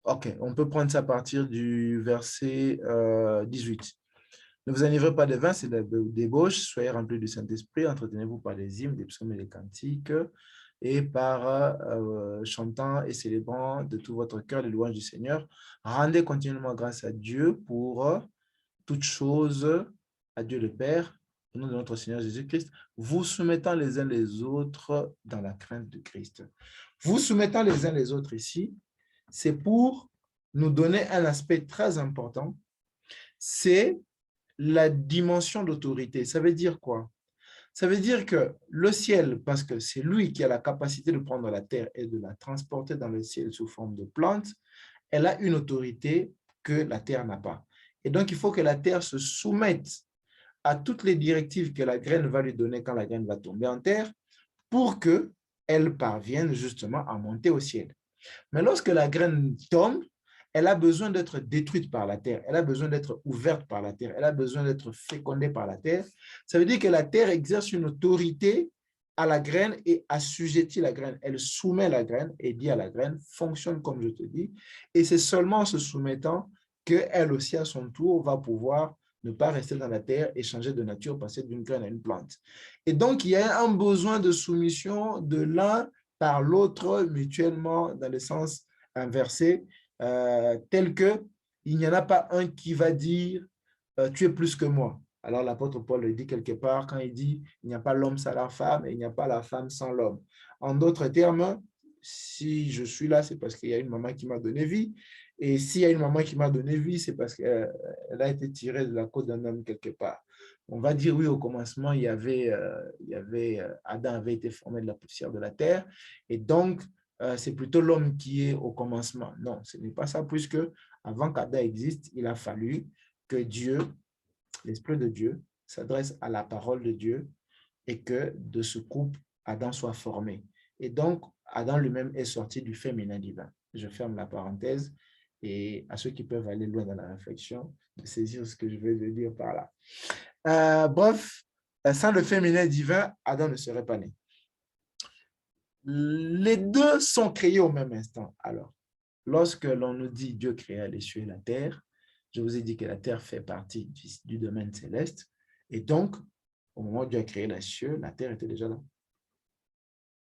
OK, on peut prendre ça à partir du verset 18. Ne vous enivrez pas de vin, c'est la débauche. Soyez remplis du Saint-Esprit. Entretenez-vous par des hymnes, des psaumes et des cantiques et par chantant et célébrant de tout votre cœur les louanges du Seigneur. Rendez continuellement grâce à Dieu pour toutes choses, à Dieu le Père, au nom de notre Seigneur Jésus-Christ, vous soumettant les uns les autres dans la crainte de Christ. Vous soumettant les uns les autres ici, c'est pour nous donner un aspect très important, c'est la dimension d'autorité. Ça veut dire quoi? Ça veut dire que le ciel, parce que c'est lui qui a la capacité de prendre la terre et de la transporter dans le ciel sous forme de plantes, elle a une autorité que la terre n'a pas. Et donc, il faut que la terre se soumette à toutes les directives que la graine va lui donner quand la graine va tomber en terre pour qu'elle parvienne justement à monter au ciel. Mais lorsque la graine tombe, elle a besoin d'être détruite par la terre, elle a besoin d'être ouverte par la terre, elle a besoin d'être fécondée par la terre. Ça veut dire que la terre exerce une autorité à la graine et assujettit la graine. Elle soumet la graine et dit à la graine, fonctionne comme je te dis. Et c'est seulement en se soumettant qu'elle aussi, à son tour, va pouvoir ne pas rester dans la terre et changer de nature, passer d'une graine à une plante. Et donc, il y a un besoin de soumission de l'un par l'autre mutuellement dans le sens inversé, tel que il n'y en a pas un qui va dire tu es plus que moi. Alors l'apôtre Paul le dit quelque part quand il dit il n'y a pas l'homme sans la femme et il n'y a pas la femme sans l'homme. En d'autres termes, si je suis là, c'est parce qu'il y a une maman qui m'a donné vie. Et s'il y a une maman qui m'a donné vie, c'est parce qu'elle a été tirée de la côte d'un homme quelque part. On va dire oui, au commencement, Adam avait été formé de la poussière de la terre. Et donc, c'est plutôt l'homme qui est au commencement. Non, ce n'est pas ça, puisque avant qu'Adam existe, il a fallu que Dieu, l'Esprit de Dieu, s'adresse à la parole de Dieu et que de ce couple, Adam soit formé. Et donc, Adam lui-même est sorti du féminin divin. Je ferme la parenthèse et à ceux qui peuvent aller loin dans la réflexion, de saisir ce que je veux dire par là. Bref, sans le féminin divin, Adam ne serait pas né. Les deux sont créés au même instant. Alors, lorsque l'on nous dit Dieu créa les cieux et la terre, je vous ai dit que la terre fait partie du domaine céleste. Et donc, au moment où Dieu a créé les cieux, la terre était déjà là.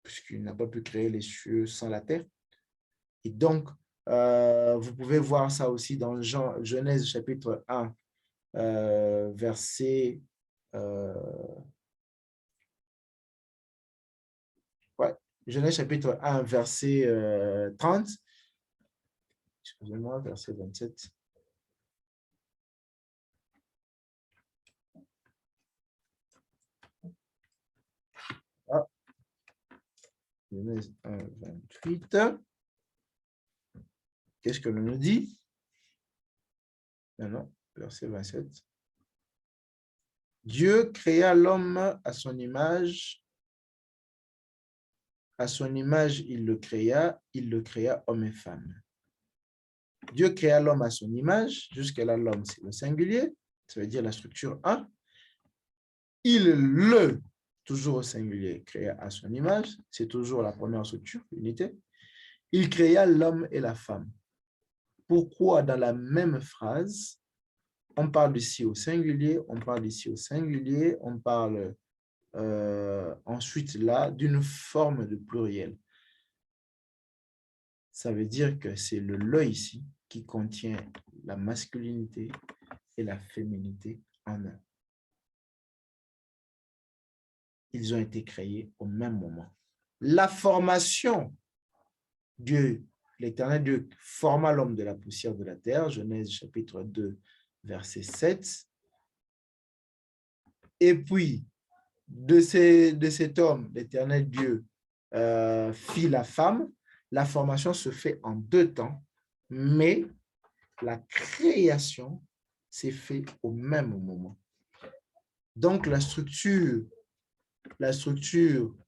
Puisqu'il n'a pas pu créer les cieux sans la terre. Et donc, vous pouvez voir ça aussi dans Genèse chapitre 1, verset... Genèse chapitre 1, verset 30. Excusez-moi, verset 27. Ah, Genèse 1, 28. Qu'est-ce que l'on nous dit? Non, verset 27. Dieu créa l'homme à son image. À son image, il le créa homme et femme. Dieu créa l'homme à son image. Jusque-là, l'homme, c'est le singulier. Ça veut dire la structure 1. Toujours au singulier, créa à son image. C'est toujours la première structure, l'unité. Il créa l'homme et la femme. Pourquoi dans la même phrase, on parle ici au singulier, on parle ici au singulier, on parle ensuite là d'une forme de pluriel. Ça veut dire que c'est le ici qui contient la masculinité et la féminité en un. Ils ont été créés au même moment. La formation, Dieu, l'Éternel Dieu forma l'homme de la poussière de la terre, Genèse chapitre 2, verset 7. Et puis, de cet homme, l'Éternel Dieu fit la femme. La formation se fait en 2 temps, mais la création s'est faite au même moment. Donc, la structure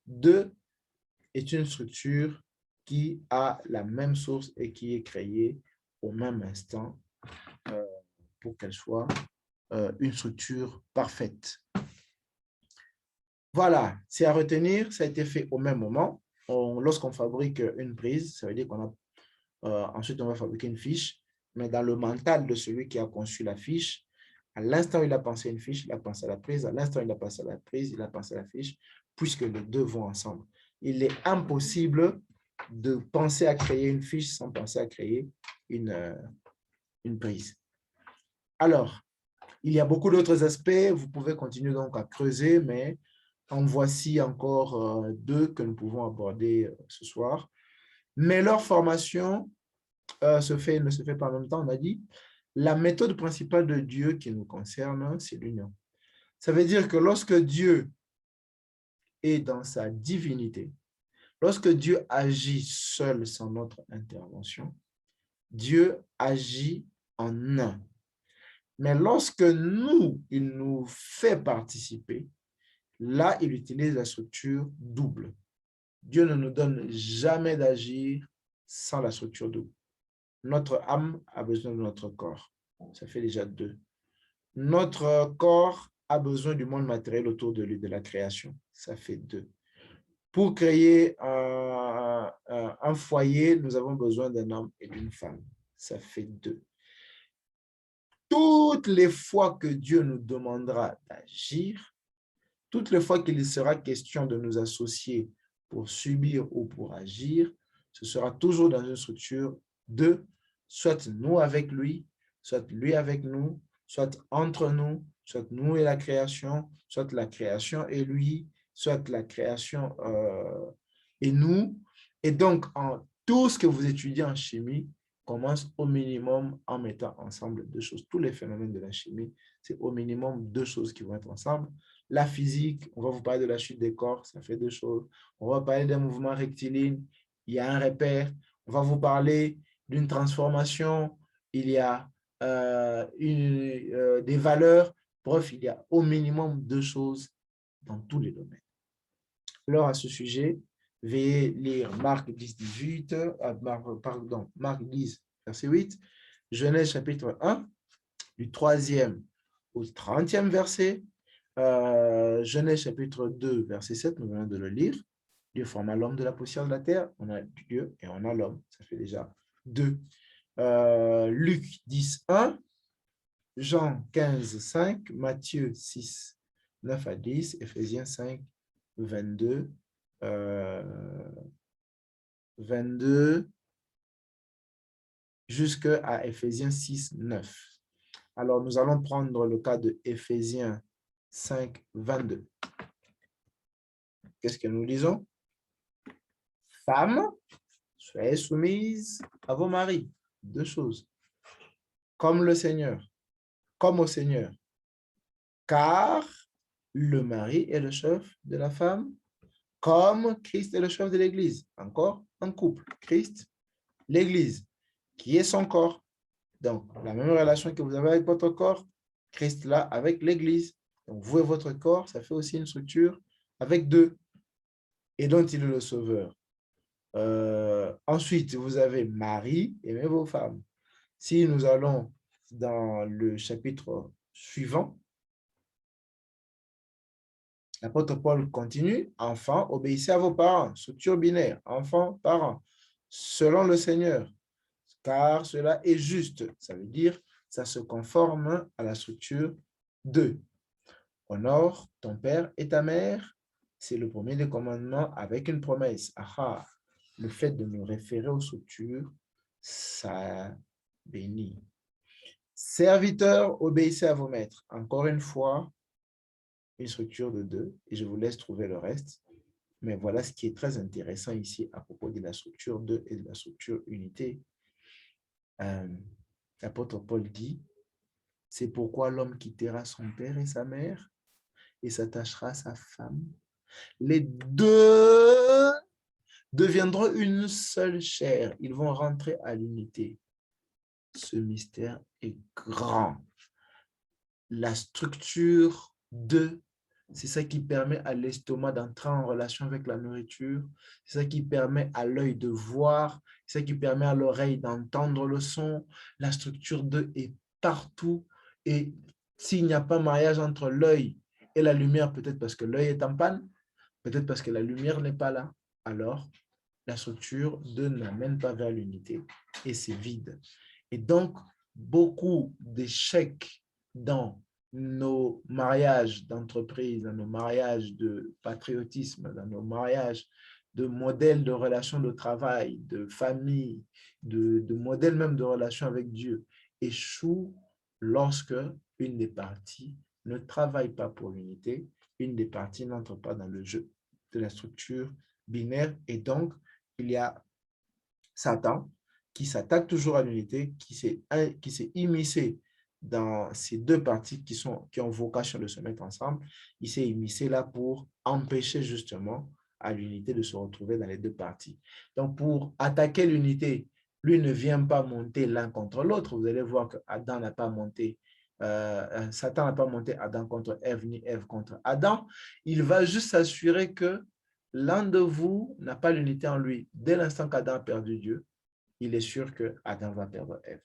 2 est une structure qui a la même source et qui est créée au même instant pour qu'elle soit une structure parfaite. Voilà, c'est à retenir, ça a été fait au même moment. Lorsqu'on fabrique une prise, ça veut dire qu'on a ensuite on va fabriquer une fiche, mais dans le mental de celui qui a conçu la fiche, À l'instant où il a pensé à une fiche, il a pensé à la prise. À l'instant où il a pensé à la prise, il a pensé à la fiche, puisque les deux vont ensemble. Il est impossible de penser à créer une fiche sans penser à créer une prise. Alors, il y a beaucoup d'autres aspects. Vous pouvez continuer donc à creuser, mais en voici encore deux que nous pouvons aborder ce soir. Mais leur formation ne se fait pas en même temps, on a dit. La méthode principale de Dieu qui nous concerne, c'est l'union. Ça veut dire que lorsque Dieu est dans sa divinité, lorsque Dieu agit seul sans notre intervention, Dieu agit en un. Mais lorsque il nous fait participer, là, il utilise la structure double. Dieu ne nous donne jamais d'agir sans la structure double. Notre âme a besoin de notre corps. Ça fait déjà deux. Notre corps a besoin du monde matériel autour de lui, de la création. Ça fait deux. Pour créer un foyer, nous avons besoin d'un homme et d'une femme. Ça fait deux. Toutes les fois que Dieu nous demandera d'agir, toutes les fois qu'il sera question de nous associer pour subir ou pour agir, ce sera toujours dans une structure de soit nous avec lui, soit lui avec nous, soit entre nous, soit nous et la création, soit la création et lui, soit la création et nous. Et donc, tout ce que vous étudiez en chimie commence au minimum en mettant ensemble deux choses. Tous les phénomènes de la chimie, c'est au minimum deux choses qui vont être ensemble. La physique, on va vous parler de la chute des corps, ça fait deux choses. On va parler d'un mouvement rectiligne, il y a un repère. On va vous parler d'une transformation, il y a des valeurs. Bref, il y a au minimum deux choses dans tous les domaines. Alors, à ce sujet, veuillez lire Marc 10, 18, Marc 10, verset 8, Genèse chapitre 1, du 3e au 30e verset, Genèse chapitre 2, verset 7, nous venons de le lire. Dieu forma l'homme de la poussière de la terre. On a Dieu et on a l'homme. Ça fait déjà deux. Luc 10, 1, Jean 15, 5, Matthieu 6, 9 à 10, Éphésiens 5, 22, 22 jusqu'à Éphésiens 6, 9. Alors, nous allons prendre le cas de Éphésiens 5, 22. Qu'est-ce que nous lisons? Femmes, soyez soumises à vos maris. Deux choses. Comme le Seigneur, comme au Seigneur. Car le mari est le chef de la femme, comme Christ est le chef de l'Église. Encore un couple. Christ, l'Église, qui est son corps. Donc, la même relation que vous avez avec votre corps, Christ là avec l'Église. Donc, vous et votre corps, ça fait aussi une structure avec deux. Et dont il est le sauveur. Ensuite, vous avez Marie, aimez vos femmes. Si nous allons dans le chapitre suivant, l'apôtre Paul continue. Enfants, obéissez à vos parents. Structure binaire. Enfants, parents. Selon le Seigneur. Car cela est juste. Ça veut dire, ça se conforme à la structure 2. Honore ton père et ta mère. C'est le premier des commandements avec une promesse. Aha. Le fait de nous référer aux structures, ça bénit. Serviteurs, obéissez à vos maîtres. Encore une fois, une structure de 2, et je vous laisse trouver le reste. Mais voilà ce qui est très intéressant ici à propos de la structure 2 et de la structure unité. L'apôtre Paul dit, c'est pourquoi l'homme quittera son père et sa mère et s'attachera à sa femme. Les deux deviendront une seule chair. Ils vont rentrer à l'unité. Ce mystère est grand. La structure 2, c'est ça qui permet à l'estomac d'entrer en relation avec la nourriture. C'est ça qui permet à l'œil de voir. C'est ça qui permet à l'oreille d'entendre le son. La structure 2 est partout. Et s'il n'y a pas mariage entre l'œil et la lumière, peut-être parce que l'œil est en panne, peut-être parce que la lumière n'est pas là, alors la structure 2 n'amène pas vers l'unité et c'est vide. Et donc, beaucoup d'échecs dans nos mariages d'entreprise, dans nos mariages de patriotisme, dans nos mariages de modèles de relations de travail, de famille, de modèles même de relations avec Dieu, échouent lorsque une des parties ne travaille pas pour l'unité, une des parties n'entre pas dans le jeu de la structure binaire. Et donc, il y a Satan qui s'attaque toujours à l'unité, qui s'est immiscé dans ces deux parties qui ont vocation de se mettre ensemble. Il s'est immiscé là pour empêcher justement à l'unité de se retrouver dans les deux parties. Donc, pour attaquer l'unité, lui ne vient pas monter l'un contre l'autre. Vous allez voir que Adam n'a pas monté, Satan n'a pas monté Adam contre Ève, ni Ève contre Adam. Il va juste s'assurer que l'un de vous n'a pas l'unité en lui. Dès l'instant qu'Adam a perdu Dieu, il est sûr que Adam va perdre Ève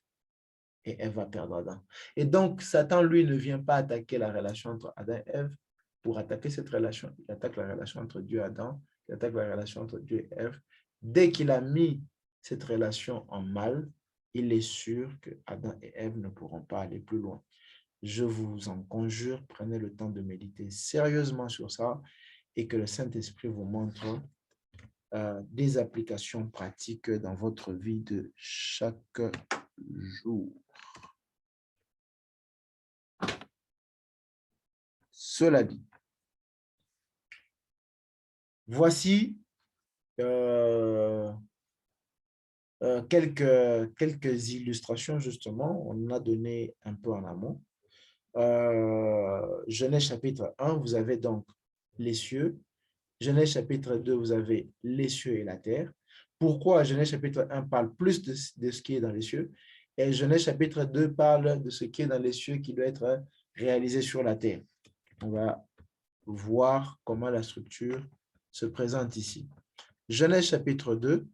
et Ève va perdre Adam. Et donc, Satan, lui, ne vient pas attaquer la relation entre Adam et Ève. Pour attaquer cette relation, il attaque la relation entre Dieu et Adam, il attaque la relation entre Dieu et Ève. Dès qu'il a mis cette relation en mal, il est sûr que Adam et Ève ne pourront pas aller plus loin. Je vous en conjure, prenez le temps de méditer sérieusement sur ça et que le Saint-Esprit vous montre des applications pratiques dans votre vie de chaque jour. Cela dit, voici quelques illustrations, justement. On en a donné un peu en amont. Genèse chapitre 1, vous avez donc les cieux. Genèse chapitre 2, vous avez les cieux et la terre. Pourquoi Genèse chapitre 1 parle plus de ce qui est dans les cieux et Genèse chapitre 2 parle de ce qui est dans les cieux qui doit être réalisé sur la terre? On va voir comment la structure se présente ici. Genèse chapitre 2,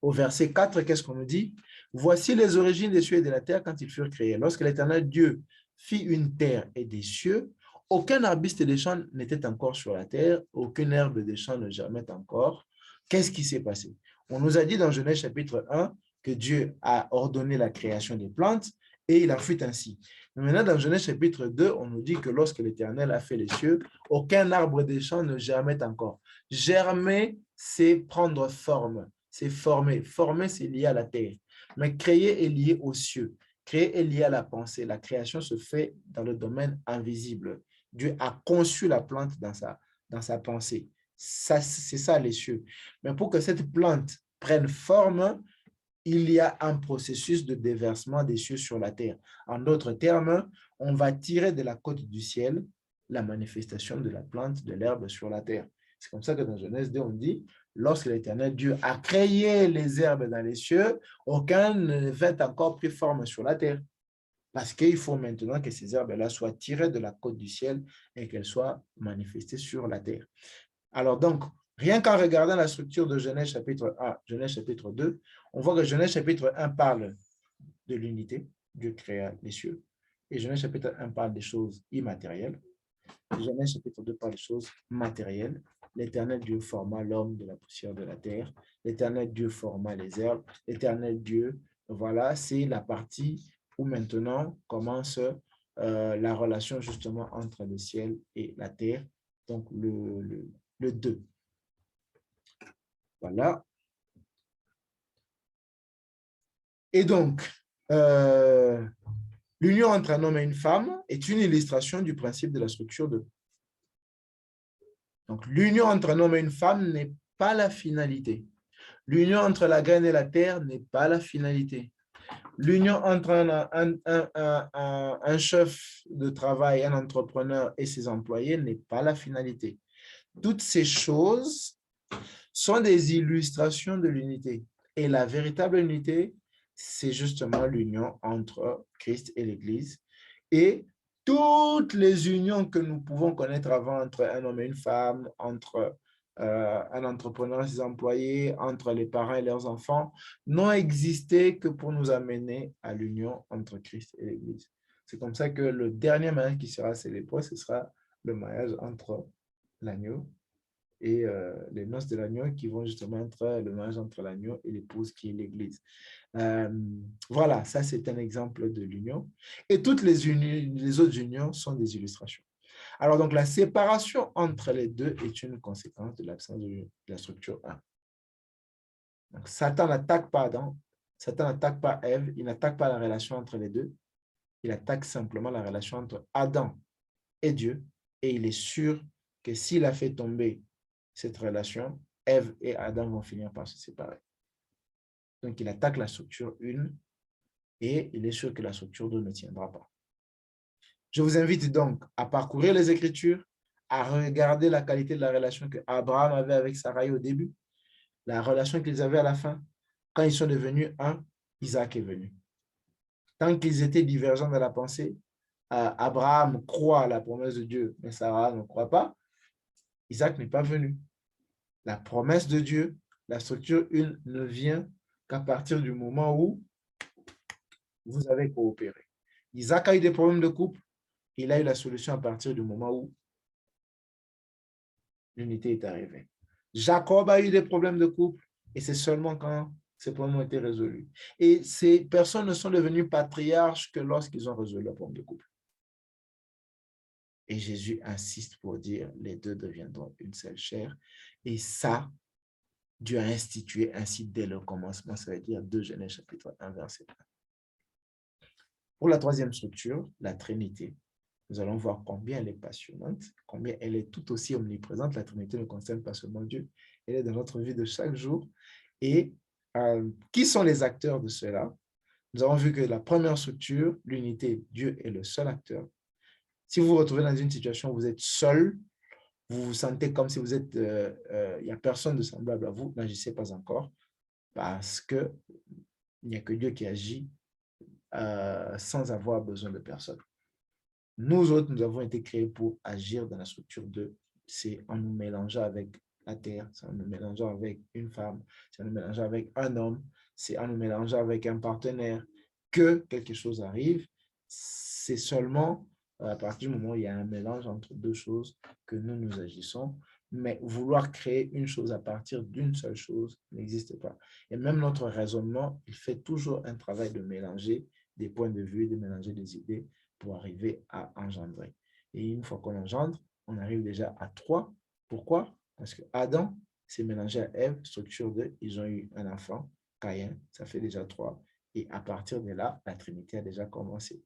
au verset 4, qu'est-ce qu'on nous dit? Voici les origines des cieux et de la terre quand ils furent créés. Lorsque l'Éternel Dieu fit une terre et des cieux, aucun arbuste des champs n'était encore sur la terre, aucune herbe des champs ne germait encore. Qu'est-ce qui s'est passé? On nous a dit dans Genèse chapitre 1 que Dieu a ordonné la création des plantes et il en fut ainsi. Mais maintenant, dans Genèse chapitre 2, on nous dit que lorsque l'Éternel a fait les cieux, aucun arbre des champs ne germait encore. Germer, c'est prendre forme, c'est former. Former, c'est lié à la terre. Mais créer est lié aux cieux. Créer est lié à la pensée. La création se fait dans le domaine invisible. Dieu a conçu la plante dans sa pensée. C'est ça les cieux. Mais pour que cette plante prenne forme, il y a un processus de déversement des cieux sur la terre. En d'autres termes, on va tirer de la côte du ciel la manifestation de la plante, de l'herbe sur la terre. C'est comme ça que dans Genèse 2, on dit, lorsque l'Éternel Dieu a créé les herbes dans les cieux, aucun n'avait encore pris forme sur la terre. Parce qu'il faut maintenant que ces herbes-là soient tirées de la côte du ciel et qu'elles soient manifestées sur la terre. Alors donc, rien qu'en regardant la structure de Genèse chapitre 1, Genèse chapitre 2, on voit que Genèse chapitre 1 parle de l'unité, Dieu créa les cieux, et Genèse chapitre 1 parle des choses immatérielles, Genèse chapitre 2 parle des choses matérielles. L'Éternel Dieu forma l'homme de la poussière de la terre, l'Éternel Dieu forma les herbes, l'Éternel Dieu, voilà, c'est la partie où maintenant commence la relation justement entre le ciel et la terre, donc le 2. Voilà. Et donc, l'union entre un homme et une femme est une illustration du principe de la structure de. Donc, l'union entre un homme et une femme n'est pas la finalité. L'union entre la graine et la terre n'est pas la finalité. L'union entre un chef de travail, un entrepreneur et ses employés n'est pas la finalité. Toutes ces choses sont des illustrations de l'unité. Et la véritable unité, c'est justement l'union entre Christ et l'Église. Et toutes les unions que nous pouvons connaître avant entre un homme et une femme, entre un entrepreneur et ses employés, entre les parents et leurs enfants, n'ont existé que pour nous amener à l'union entre Christ et l'Église. C'est comme ça que le dernier mariage qui sera célébré, ce sera le mariage entre l'agneau et les noces de l'agneau qui vont justement être le mariage entre l'agneau et l'épouse qui est l'Église. Voilà, ça c'est un exemple de l'union. Et toutes les autres unions sont des illustrations. Alors donc la séparation entre les deux est une conséquence de l'absence de la structure 1. Donc Satan n'attaque pas Adam, Satan n'attaque pas Ève, il n'attaque pas la relation entre les deux, il attaque simplement la relation entre Adam et Dieu, et il est sûr que s'il a fait tomber cette relation, Ève et Adam vont finir par se séparer. Donc, il attaque la structure 1 et il est sûr que la structure 2 ne tiendra pas. Je vous invite donc à parcourir les Écritures, à regarder la qualité de la relation que Abraham avait avec Sarai au début, la relation qu'ils avaient à la fin. Quand ils sont devenus un, Isaac est venu. Tant qu'ils étaient divergents dans la pensée, Abraham croit à la promesse de Dieu, mais Sarah ne croit pas, Isaac n'est pas venu. La promesse de Dieu, la structure 1 ne vient qu'à partir du moment où vous avez coopéré. Isaac a eu des problèmes de couple, il a eu la solution à partir du moment où l'unité est arrivée. Jacob a eu des problèmes de couple et c'est seulement quand ces problèmes ont été résolus. Et ces personnes ne sont devenues patriarches que lorsqu'ils ont résolu leurs problèmes de couple. Et Jésus insiste pour dire, les deux deviendront une seule chair. Et ça, Dieu a institué ainsi dès le commencement, ça veut dire 2 Genèse chapitre 1, verset 1. Pour la troisième structure, la Trinité, nous allons voir combien elle est passionnante, combien elle est tout aussi omniprésente. La Trinité ne concerne pas seulement Dieu, elle est dans notre vie de chaque jour. Et qui sont les acteurs de cela? Nous avons vu que la première structure, l'unité, Dieu est le seul acteur. Si vous vous retrouvez dans une situation où vous êtes seul, vous vous sentez comme si vous êtes, il n'y a personne de semblable à vous, n'agissez pas encore, parce qu'il n'y a que Dieu qui agit sans avoir besoin de personne. Nous autres, nous avons été créés pour agir dans la structure de, c'est en nous mélangeant avec la terre, c'est en nous mélangeant avec une femme, c'est en nous mélangeant avec un homme, c'est en nous mélangeant avec un partenaire que quelque chose arrive. C'est seulement à partir du moment où il y a un mélange entre deux choses que nous agissons. Mais vouloir créer une chose à partir d'une seule chose n'existe pas. Et même notre raisonnement, il fait toujours un travail de mélanger des points de vue, de mélanger des idées pour arriver à engendrer. Et une fois qu'on engendre, on arrive déjà à 3. Pourquoi? Parce que Adam s'est mélangé à Ève, structure 2, ils ont eu un enfant, Caïn, ça fait déjà 3. Et à partir de là, la Trinité a déjà commencé.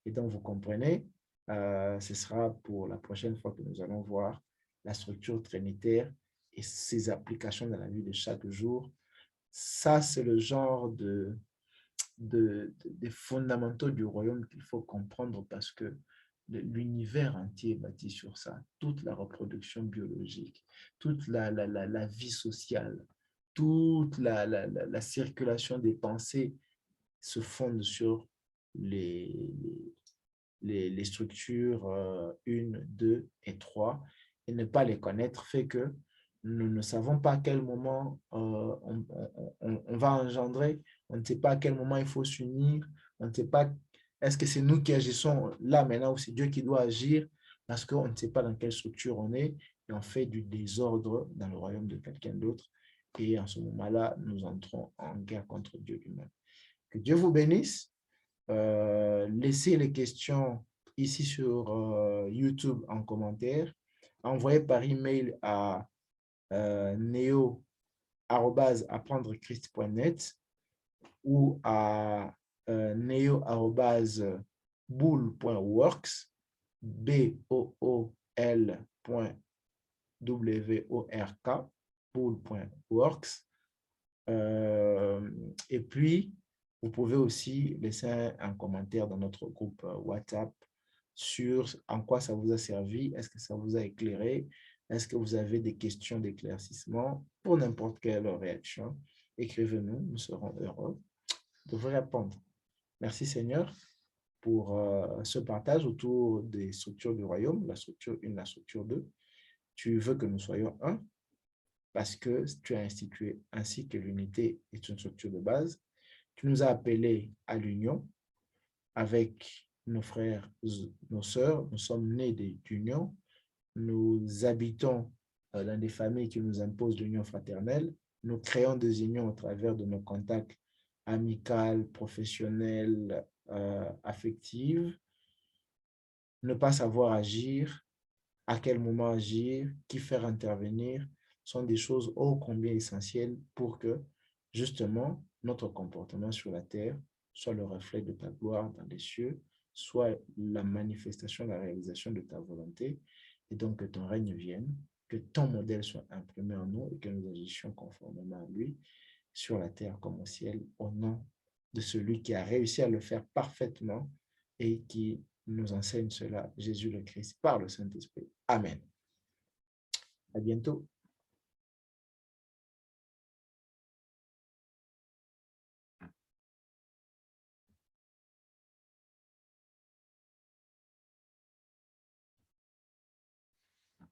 Et donc, vous comprenez, ce sera pour la prochaine fois que nous allons voir la structure trinitaire et ses applications dans la vie de chaque jour. Ça, c'est le genre des fondamentaux du royaume qu'il faut comprendre parce que l'univers entier est bâti sur ça. Toute la reproduction biologique, toute la vie sociale, toute la circulation des pensées se fonde sur les structures 1, 2 et 3 et ne pas les connaître fait que nous ne savons pas à quel moment on va engendrer, on ne sait pas à quel moment il faut s'unir, on ne sait pas est-ce que c'est nous qui agissons là maintenant ou c'est Dieu qui doit agir parce qu'on ne sait pas dans quelle structure on est et on fait du désordre dans le royaume de quelqu'un d'autre et en ce moment-là, nous entrons en guerre contre Dieu lui-même. Que Dieu vous bénisse. Laissez les questions ici sur YouTube en commentaire. Envoyez par email à neo@apprendrechrist.net ou à neo@bool.works, bool.work, bool.works. Et puis, vous pouvez aussi laisser un commentaire dans notre groupe WhatsApp sur en quoi ça vous a servi, est-ce que ça vous a éclairé, est-ce que vous avez des questions d'éclaircissement pour n'importe quelle réaction. Écrivez-nous, nous serons heureux de vous répondre. Merci Seigneur pour ce partage autour des structures du royaume, la structure 1, la structure 2. Tu veux que nous soyons un parce que tu as institué ainsi que l'unité est une structure de base. Tu nous as appelés à l'union avec nos frères, nos sœurs. Nous sommes nés d'union. Nous habitons dans des familles qui nous imposent l'union fraternelle. Nous créons des unions au travers de nos contacts amicaux, professionnels, affectifs. Ne pas savoir agir, à quel moment agir, qui faire intervenir, sont des choses ô combien essentielles pour que, justement, notre comportement sur la terre soit le reflet de ta gloire dans les cieux, soit la manifestation, la réalisation de ta volonté, et donc que ton règne vienne, que ton modèle soit imprimé en nous et que nous agissions conformément à lui, sur la terre comme au ciel, au nom de celui qui a réussi à le faire parfaitement et qui nous enseigne cela, Jésus le Christ, par le Saint-Esprit. Amen. À bientôt.